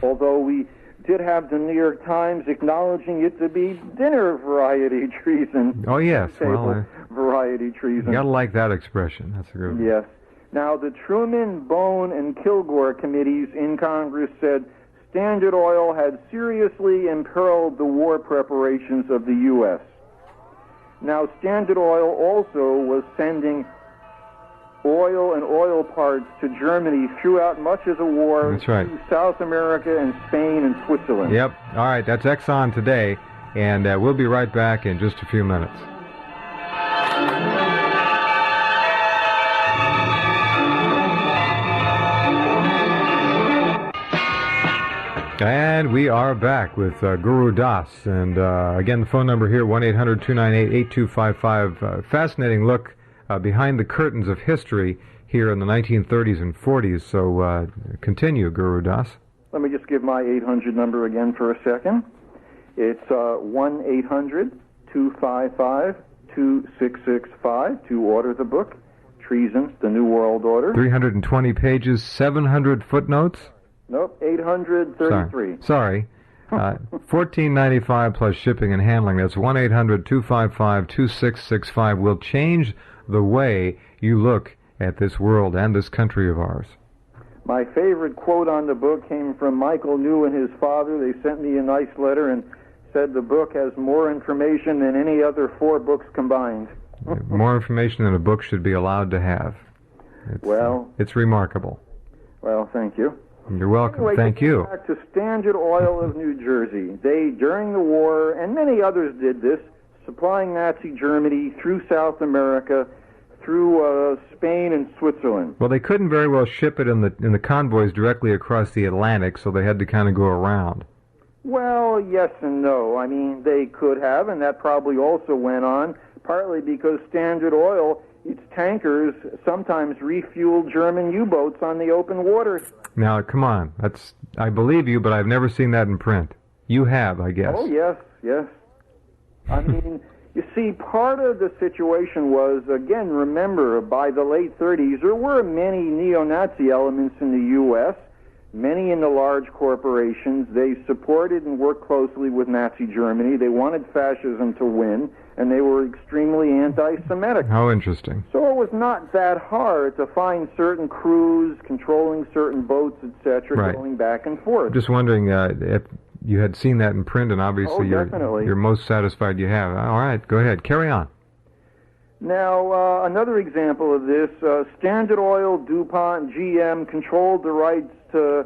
Although we did have the New York Times acknowledging it to be dinner variety treason. Oh, yes. Well, variety treason. You gotta like that expression. That's a good one. Yes. Now, the Truman, Bone, and Kilgore committees in Congress said Standard Oil had seriously imperiled the war preparations of the U.S. Now, Standard Oil also was sending oil and oil parts to Germany throughout much of the war. That's right. To South America and Spain and Switzerland. Yep. All right, that's Exxon today, and we'll be right back in just a few minutes. And we are back with Gurudas, and again, the phone number here, 1-800-298-8255. Fascinating look behind the curtains of history here in the 1930s and 40s. So continue, Gurudas. Let me just give my 800 number again for a second. It's 1-800-255-2665 to order the book, Treason, The New World Order. 320 pages, 700 footnotes? Nope, 833. Sorry. $14.95 plus shipping and handling. That's 1-800-255-2665. Will change the way you look at this world and this country of ours. My favorite quote on the book came from Michael New and his father. They sent me a nice letter and said the book has more information than any other 4 books combined. More information than a book should be allowed to have. It's remarkable. Well, thank you. You're welcome. Anyway, thank you. Back to Standard Oil of New Jersey. They, during the war, and many others did this, supplying Nazi Germany through South America, through Spain and Switzerland. Well, they couldn't very well ship it in the convoys directly across the Atlantic, so they had to kind of go around. Well, yes and no. I mean, they could have, and that probably also went on, partly because Standard Oil, its tankers, sometimes refueled German U-boats on the open water. Now, come on. I believe you, but I've never seen that in print. You have, I guess. Oh, yes. I mean, you see, part of the situation was, again, remember, by the late 30s, there were many neo-Nazi elements in the U.S., many in the large corporations. They supported and worked closely with Nazi Germany. They wanted fascism to win, and they were extremely anti-Semitic. How interesting. So it was not that hard to find certain crews controlling certain boats, etc., going back and forth. Just wondering if you had seen that in print, and obviously you're most satisfied you have. All right, go ahead. Carry on. Now, another example of this, Standard Oil, DuPont, GM controlled the rights to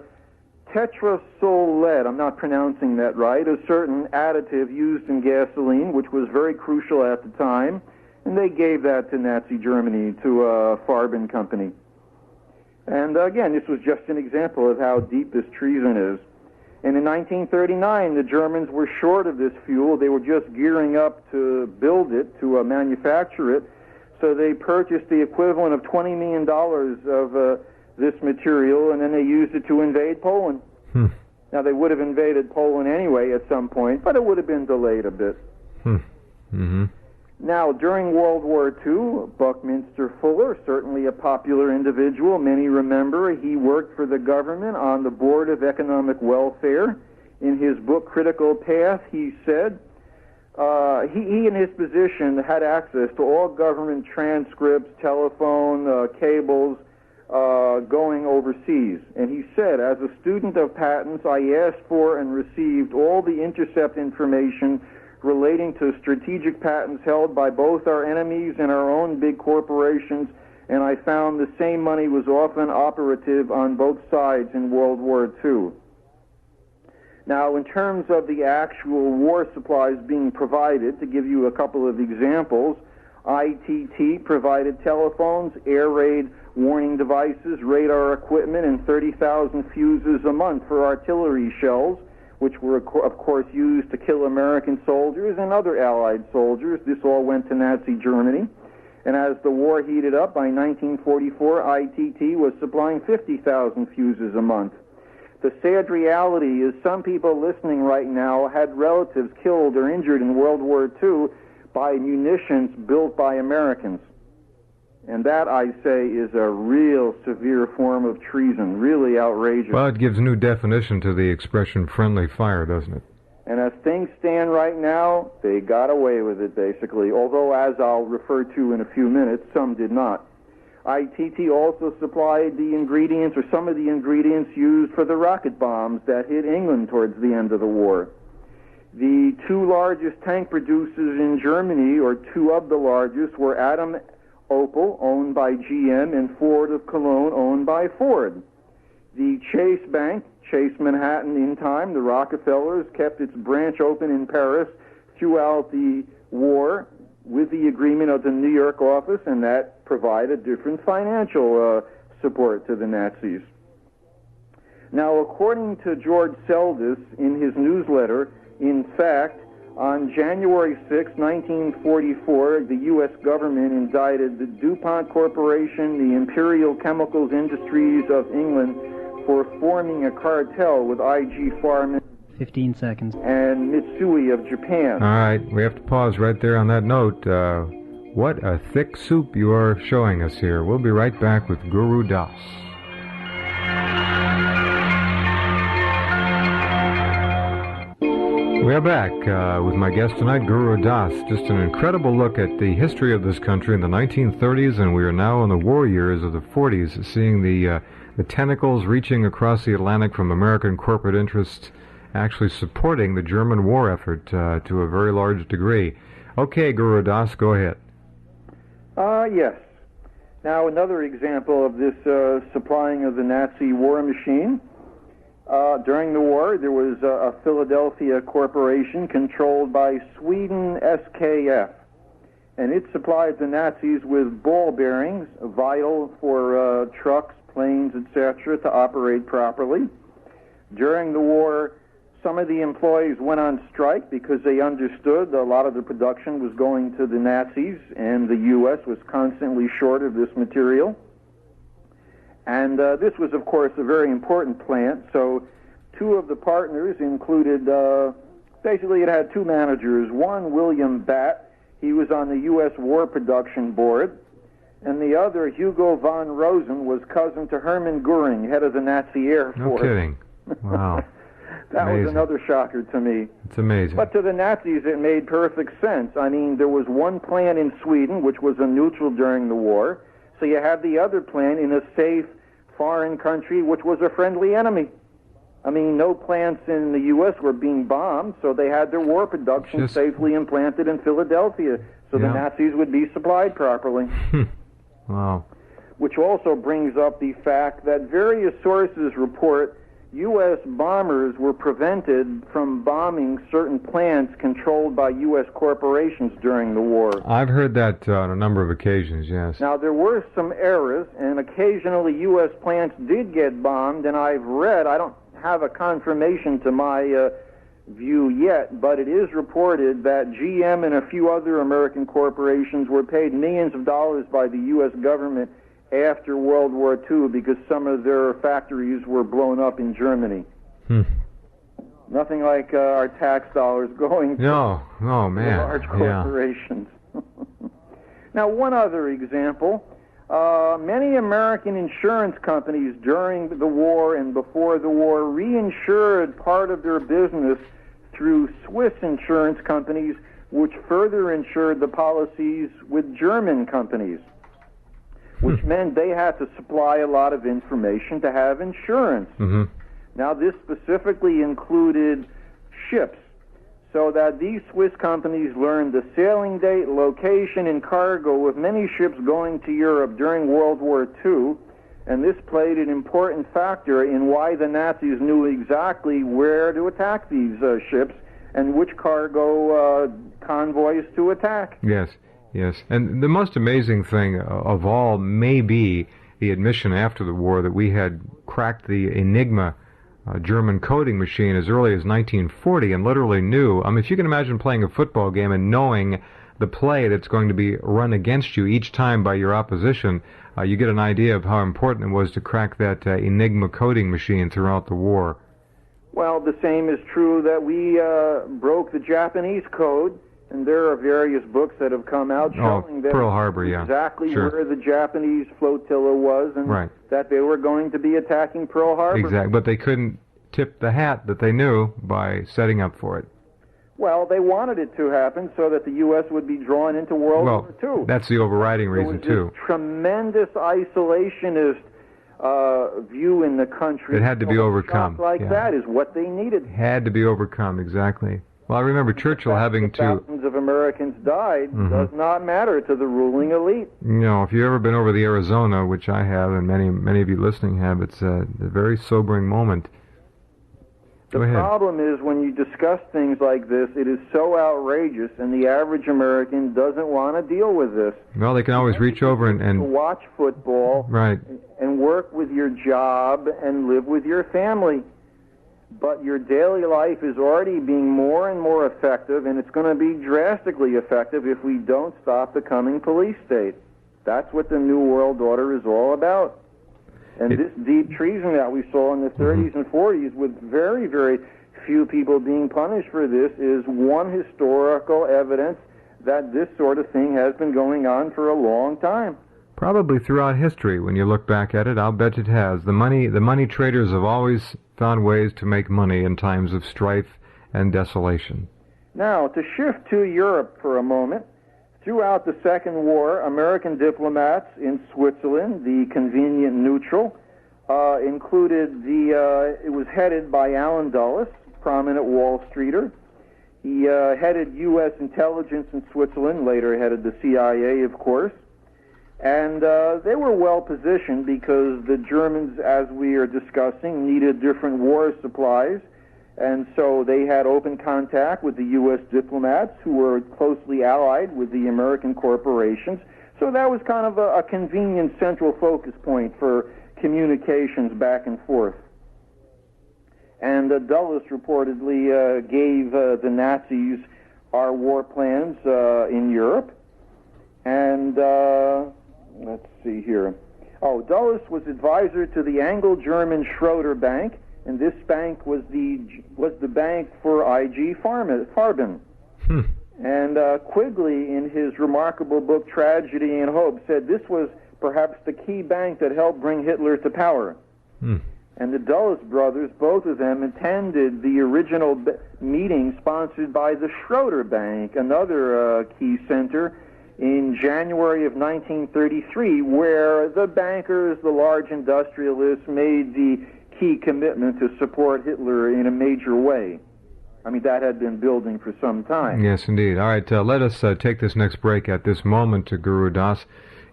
tetrasol lead, I'm not pronouncing that right, a certain additive used in gasoline, which was very crucial at the time, and they gave that to Nazi Germany, to a Farben company. And again, this was just an example of how deep this treason is. And in 1939, the Germans were short of this fuel. They were just gearing up to build it, to manufacture it, so they purchased the equivalent of $20 million of this material, and then they used it to invade Poland. Now, they would have invaded Poland anyway at some point, but it would have been delayed a bit. Now, during World War II, Buckminster Fuller, certainly a popular individual, many remember, he worked for the government on the Board of Economic Welfare. In his book, Critical Path, he said, he in his position had access to all government transcripts, telephone, cables, going overseas. And he said, as a student of patents, I asked for and received all the intercept information relating to strategic patents held by both our enemies and our own big corporations, and I found the same money was often operative on both sides in World War II. Now, in terms of the actual war supplies being provided, to give you a couple of examples, ITT provided telephones, air raid warning devices, radar equipment, and 30,000 fuses a month for artillery shells, which were, of course, used to kill American soldiers and other Allied soldiers. This all went to Nazi Germany. And as the war heated up, by 1944, ITT was supplying 50,000 fuses a month. The sad reality is some people listening right now had relatives killed or injured in World War II by munitions built by Americans. And that, I say, is a real severe form of treason, really outrageous. Well, it gives new definition to the expression friendly fire, doesn't it? And as things stand right now, they got away with it, basically, although, as I'll refer to in a few minutes, some did not. ITT also supplied the ingredients, or some of the ingredients used for the rocket bombs that hit England towards the end of the war. The two largest tank producers in Germany, or two of the largest, were Adam Opel, owned by GM, and Ford of Cologne, owned by Ford. The Chase Bank, Chase Manhattan in time, the Rockefellers, kept its branch open in Paris throughout the war with the agreement of the New York office, and that provided different financial support to the Nazis. Now, according to George Seldes in his newsletter, in fact, on January 6, 1944, the U.S. government indicted the DuPont Corporation, the Imperial Chemicals Industries of England, for forming a cartel with IG Farben 15 seconds. and Mitsui of Japan. All right, we have to pause right there on that note. What a thick soup you are showing us here. We'll be right back with Gurudas. We are back with my guest tonight, Gurudas. Just an incredible look at the history of this country in the 1930s, and we are now in the war years of the 40s, seeing the tentacles reaching across the Atlantic from American corporate interests, actually supporting the German war effort to a very large degree. Okay, Gurudas, go ahead. Yes. Now, another example of this supplying of the Nazi war machine. During the war, there was a Philadelphia corporation controlled by Sweden SKF. and it supplied the Nazis with ball bearings, vital for trucks, planes, etc., to operate properly. During the war, some of the employees went on strike because they understood a lot of the production was going to the Nazis, and the U.S. was constantly short of this material. And this was, of course, a very important plant, so two of the partners included, basically it had two managers. One, William Batr, he was on the U.S. War Production Board, and the other, Hugo von Rosen, was cousin to Hermann Goering, head of the Nazi Air Force. No kidding. Wow. That amazing. Was another shocker to me. It's amazing. But to the Nazis, it made perfect sense. I mean, there was one plant in Sweden, which was a neutral during the war, so you had the other plant in a safe foreign country, which was a friendly enemy. I mean, no plants in the U.S. were being bombed, so they had their war production safely implanted in Philadelphia, so the Nazis would be supplied properly. Wow. Which also brings up the fact that various sources report U.S. bombers were prevented from bombing certain plants controlled by U.S. corporations during the war. I've heard that on a number of occasions, yes. Now, there were some errors, and occasionally U.S. plants did get bombed, and I've read, I don't have a confirmation to my view yet, but it is reported that GM and a few other American corporations were paid millions of dollars by the U.S. government after World War II because some of their factories were blown up in Germany. Nothing like our tax dollars going to large corporations. Now, one other example. Many American insurance companies during the war and before the war reinsured part of their business through Swiss insurance companies, which further insured the policies with German companies, which meant they had to supply a lot of information to have insurance. Now, this specifically included ships, so that these Swiss companies learned the sailing date, location, and cargo of many ships going to Europe during World War II, and this played an important factor in why the Nazis knew exactly where to attack these ships and which cargo convoys to attack. Yes. Yes, and the most amazing thing of all may be the admission after the war that we had cracked the Enigma German coding machine as early as 1940 and literally knew. I mean, if you can imagine playing a football game and knowing the play that's going to be run against you each time by your opposition, you get an idea of how important it was to crack that Enigma coding machine throughout the war. Well, the same is true that we broke the Japanese code. And there are various books that have come out showing that Pearl Harbor, exactly where the Japanese flotilla was and that they were going to be attacking Pearl Harbor. Exactly, but they couldn't tip the hat that they knew by setting up for it. Well, they wanted it to happen so that the U.S. would be drawn into World War II. That's the overriding reason, there was this tremendous isolationist view in the country. It had to be overcome. That is what they needed. Had to be overcome, exactly. Well, I remember Churchill having to... Thousands of Americans died does not matter to the ruling elite. You know, if you've ever been over the Arizona, which I have, and many of you listening have, it's a very sobering moment. Go ahead. The problem is when you discuss things like this, it is so outrageous, and the average American doesn't want to deal with this. Well, they can always reach over and watch football and work with your job and live with your family. But your daily life is already being more and more effective, and it's going to be drastically effective if we don't stop the coming police state. That's what the New World Order is all about. And this deep treason that we saw in the 30s and 40s with very, very few people being punished for this is one historical evidence that this sort of thing has been going on for a long time. Probably throughout history, when you look back at it, I'll bet it has. The money traders have always found ways to make money in times of strife and desolation. Now, to shift to Europe for a moment, throughout the Second War, American diplomats in Switzerland, the convenient neutral, included it was headed by Allen Dulles, prominent Wall Streeter. He headed U.S. intelligence in Switzerland, later headed the CIA, of course. And they were well positioned because the Germans, as we are discussing, needed different war supplies, And so they had open contact with the U.S. diplomats who were closely allied with the American corporations. So that was kind of a convenient central focus point for communications back and forth. And Dulles reportedly gave the Nazis our war plans in Europe. And let's see here. Oh, Dulles was advisor to the Anglo-German Schroeder Bank, and this bank was the bank for I.G. Farben. And Quigley, in his remarkable book Tragedy and Hope, said this was perhaps the key bank that helped bring Hitler to power. And the Dulles brothers, both of them, attended the original meeting sponsored by the Schroeder Bank, another key center, in January of 1933, where the bankers, the large industrialists, made the key commitment to support Hitler in a major way. I mean, that had been building for some time. Yes, indeed. All right, let us take this next break at this moment to Gurudas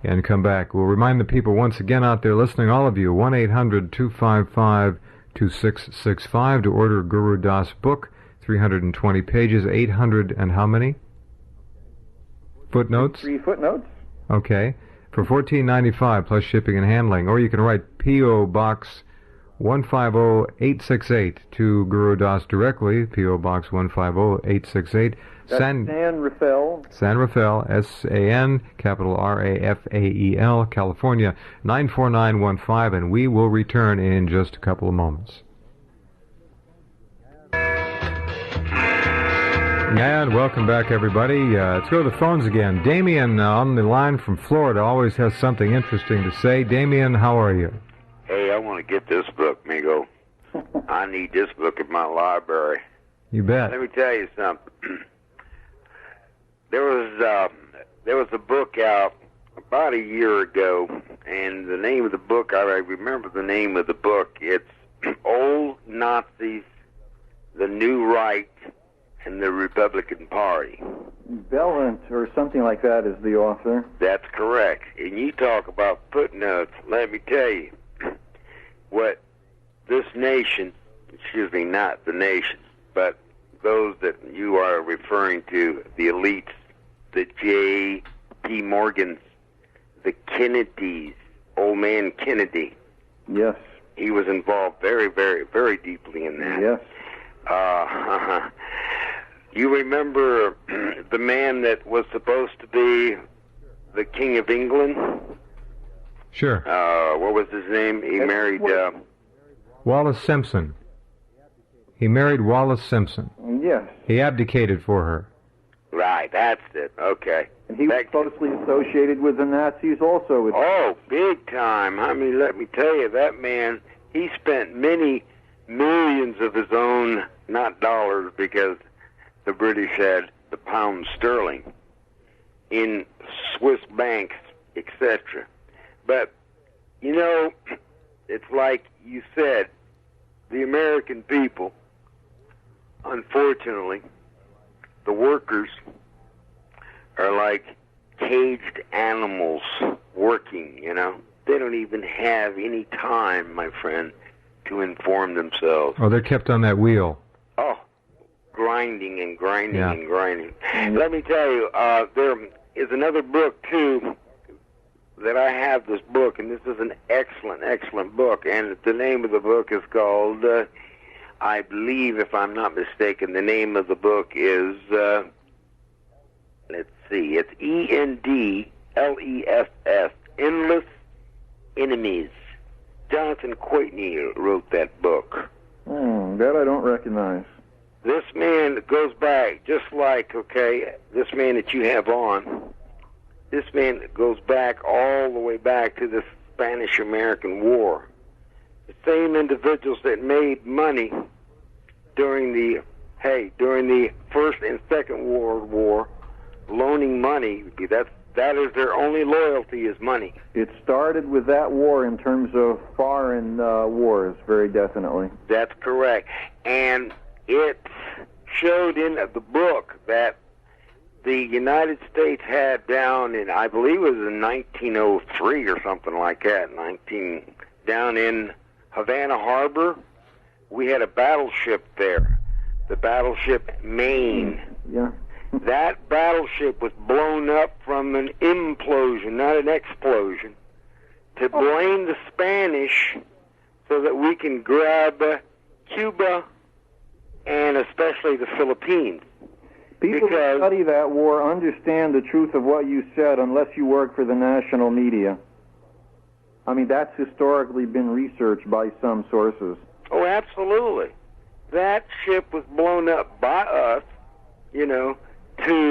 and come back. We'll remind the people once again out there listening, all of you, 1-800-255-2665 to order Gurudas' book, 320 pages, 800 and how many? Footnotes? 3 footnotes. Okay. For $14.95 plus shipping and handling. Or you can write P.O. Box 150868 to Gurudas directly, P.O. Box 150868. That's San Rafael. San Rafael, S-A-N, capital R-A-F-A-E-L, California, 94915, and we will return in just a couple of moments. And welcome back, everybody. Let's go to the phones again. Damien on the line from Florida always has something interesting to say. Damien, how are you? Hey, I want to get this book, Migo. I need this book in my library. You bet. Let me tell you something. There was a book out about a year ago, and the name of the book, I remember the name of the book. It's Old Nazis, the New Right, and the Republican Party. Bellant, or something like that, is the author. That's correct. And you talk about footnotes. Let me tell you what this nation, excuse me, not the nation, but those that you are referring to, the elites, the J.P. Morgans, the Kennedys, old man Kennedy. Yes. He was involved very, very, very deeply in that. Yes. You remember the man that was supposed to be the King of England? Sure. What was his name? He married... Wallace Simpson. He married Wallace Simpson. Yes. He abdicated for her. Right, that's it. Okay. And he was closely associated with the Nazis also. Oh, big time. I mean, let me tell you, that man, he spent many millions of his own, not dollars, because the British had the pound sterling, in Swiss banks, etc. But, you know, it's like you said, the American people, unfortunately, the workers are like caged animals working, you know. They don't even have any time, my friend, to inform themselves. Oh, they're kept on that wheel. Oh, grinding and grinding and grinding. Let me tell you, there is another book, too, that I have this book, and this is an excellent, excellent book, and the name of the book is called, I believe, if I'm not mistaken, the name of the book is, let's see, it's E-N-D-L-E-S-S, Endless Enemies. Jonathan Quaitney wrote that book. That I don't recognize. This man goes back, just like, okay, this man that you have on, this man goes back all the way back to the Spanish-American War. The same individuals that made money during the First and Second World War, loaning money, that is their only loyalty is money. It started with that war in terms of foreign wars, very definitely. That's correct. And it showed in the book that the United States had down in, I believe it was in 1903 or something like that, down in Havana Harbor, we had a battleship there. the battleship Maine. Yeah. That battleship was blown up from an implosion, not an explosion, to blame the Spanish so that we can grab Cuba and especially the Philippines. People who study that war understand the truth of what you said unless you work for the national media. I mean, that's historically been researched by some sources. Oh, absolutely. That ship was blown up by us, to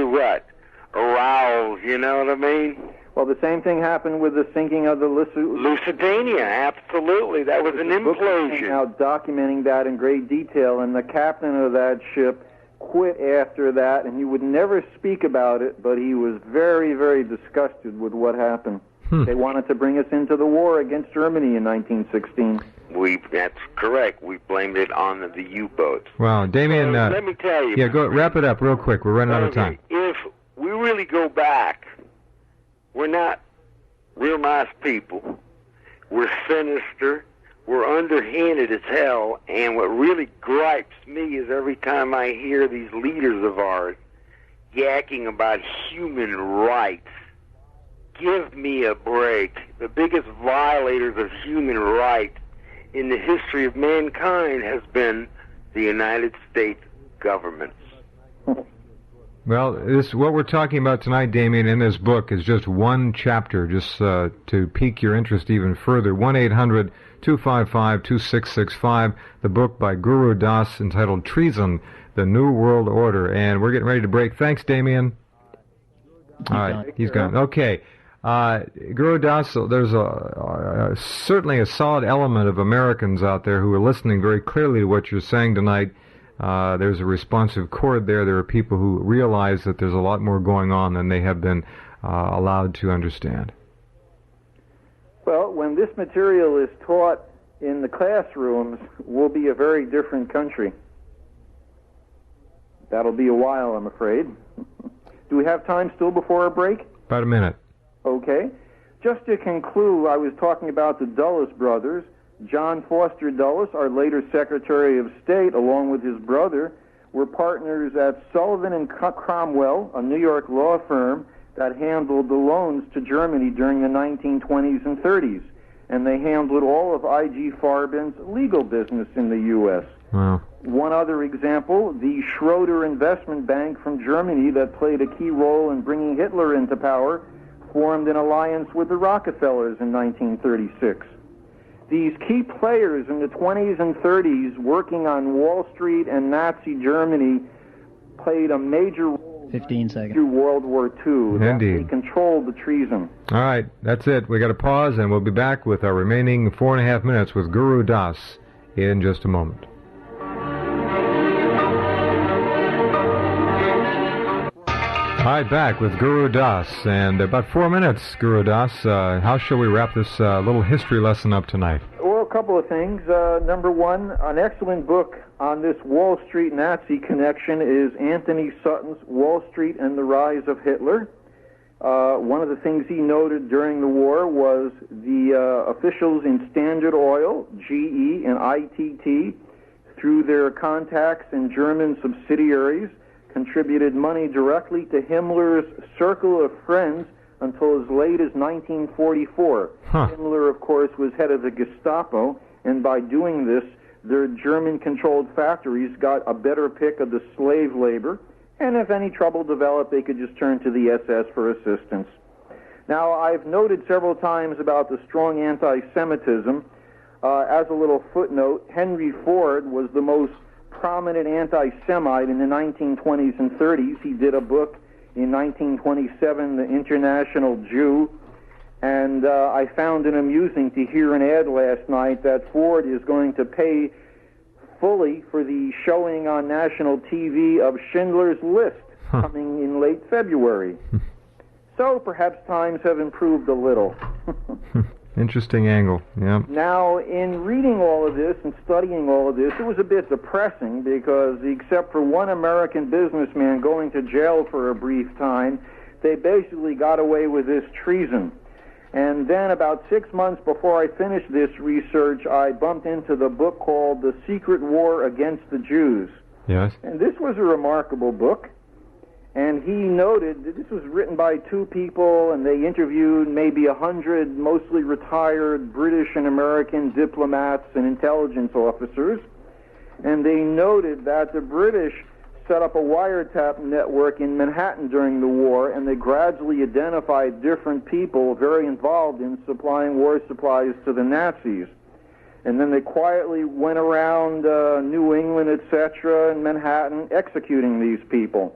what? Arouse, you know what I mean? Well, the same thing happened with the sinking of the Lusitania, absolutely. That was an implosion. Now documenting that in great detail, and the captain of that ship quit after that, and he would never speak about it, but he was very, very disgusted with what happened. They wanted to bring us into the war against Germany in 1916. That's correct. We blamed it on the U-boats. Well, Damien, let me tell you. Yeah, go wrap it up real quick. We're running out of time. If we really go back, we're not real nice people. We're sinister. We're underhanded as hell. And what really gripes me is every time I hear these leaders of ours yakking about human rights. Give me a break. The biggest violators of human rights in the history of mankind has been the United States governments. Well, what we're talking about tonight, Damien, in this book is just one chapter, just to pique your interest even further. 1-800-255-2665, the book by Gurudas entitled Treason, The New World Order. And we're getting ready to break. Thanks, Damien. All right, he's gone. Okay. Gurudas, there's certainly a solid element of Americans out there who are listening very clearly to what you're saying tonight. There's a responsive chord there. There are people who realize that there's a lot more going on than they have been allowed to understand. Well, when this material is taught in the classrooms, we'll be a very different country. That'll be a while, I'm afraid. Do we have time still before our break? About a minute. Okay. Just to conclude, I was talking about the Dulles brothers. John Foster Dulles, our later Secretary of State, along with his brother, were partners at Sullivan and Cromwell, a New York law firm that handled the loans to Germany during the 1920s and 30s. And they handled all of I.G. Farben's legal business in the U.S. Wow. One other example, the Schroeder Investment Bank from Germany that played a key role in bringing Hitler into power formed an alliance with the Rockefellers in 1936. These key players in the 20s and 30s working on Wall Street and Nazi Germany played a major role 15 seconds. through World War II. Indeed. They controlled the treason. All right, that's it. We got to pause, and we'll be back with our remaining 4.5 minutes with Gurudas in just a moment. All right, back with Gurudas, and about 4 minutes, Gurudas. How shall we wrap this little history lesson up tonight? Well, a couple of things. Number one, an excellent book on this Wall Street Nazi connection is Anthony Sutton's Wall Street and the Rise of Hitler. One of the things he noted during the war was the officials in Standard Oil, GE, and ITT, through their contacts in German subsidiaries, contributed money directly to Himmler's circle of friends until as late as 1944. Himmler, of course, was head of the Gestapo, and by doing this, their German-controlled factories got a better pick of the slave labor, and if any trouble developed, they could just turn to the SS for assistance. Now, I've noted several times about the strong anti-Semitism. As a little footnote, Henry Ford was the most prominent anti-Semite in the 1920s and 30s. He did a book in 1927, The International Jew, and I found it amusing to hear an ad last night that Ford is going to pay fully for the showing on national TV of Schindler's List coming in late February. So perhaps times have improved a little. Interesting angle, yeah. Now, in reading all of this and studying all of this, it was a bit depressing because except for one American businessman going to jail for a brief time, they basically got away with this treason. And then about 6 months before I finished this research, I bumped into the book called The Secret War Against the Jews. Yes. And this was a remarkable book. And he noted that this was written by two people, and they interviewed maybe 100 mostly retired British and American diplomats and intelligence officers. And they noted that the British set up a wiretap network in Manhattan during the war, and they gradually identified different people very involved in supplying war supplies to the Nazis. And then they quietly went around New England, etc., and Manhattan, executing these people.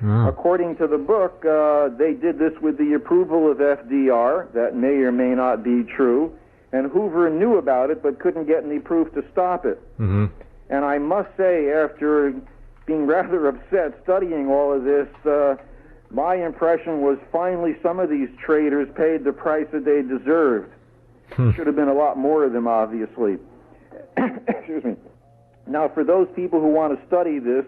According to the book, they did this with the approval of FDR. That may or may not be true. And Hoover knew about it but couldn't get any proof to stop it. Mm-hmm. And I must say, after being rather upset studying all of this, my impression was finally some of these traitors paid the price that they deserved. Should have been a lot more of them, obviously. Excuse me. Now, for those people who want to study this,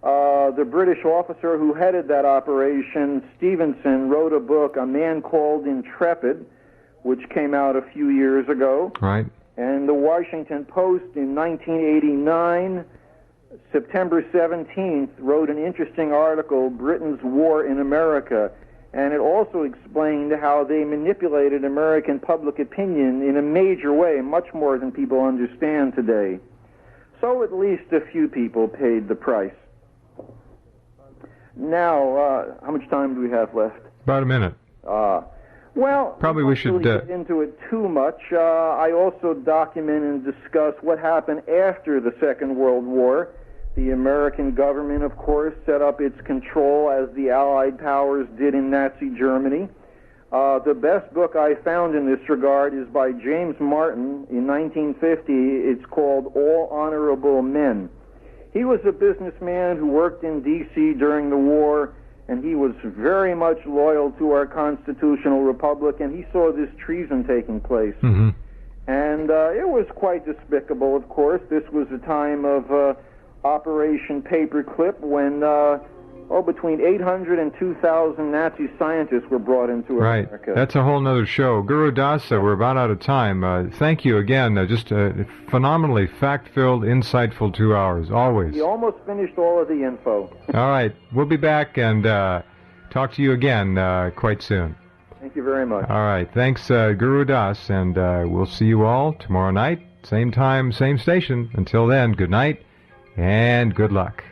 the British officer who headed that operation, Stevenson, wrote a book, A Man Called Intrepid, which came out a few years ago. Right. And the Washington Post in 1989, September 17th, wrote an interesting article, Britain's War in America. And it also explained how they manipulated American public opinion in a major way, much more than people understand today. So at least a few people paid the price. Now, how much time do we have left? About a minute. Well, probably we should get into it too much. I also document and discuss what happened after the Second World War. The American government, of course, set up its control as the Allied powers did in Nazi Germany. The best book I found in this regard is by James Martin in 1950. It's called All Honorable Men. He was a businessman who worked in D.C. during the war, and he was very much loyal to our constitutional republic, and he saw this treason taking place. Mm-hmm. And it was quite despicable, of course. This was a time of Operation Paperclip when between 800 and 2,000 Nazi scientists were brought into America. Right. That's a whole other show. Gurudas, we're about out of time. Thank you again. Just phenomenally fact-filled, insightful 2 hours, always. We almost finished all of the info. All right. We'll be back and talk to you again quite soon. Thank you very much. All right. Thanks, Gurudas, and we'll see you all tomorrow night, same time, same station. Until then, good night and good luck.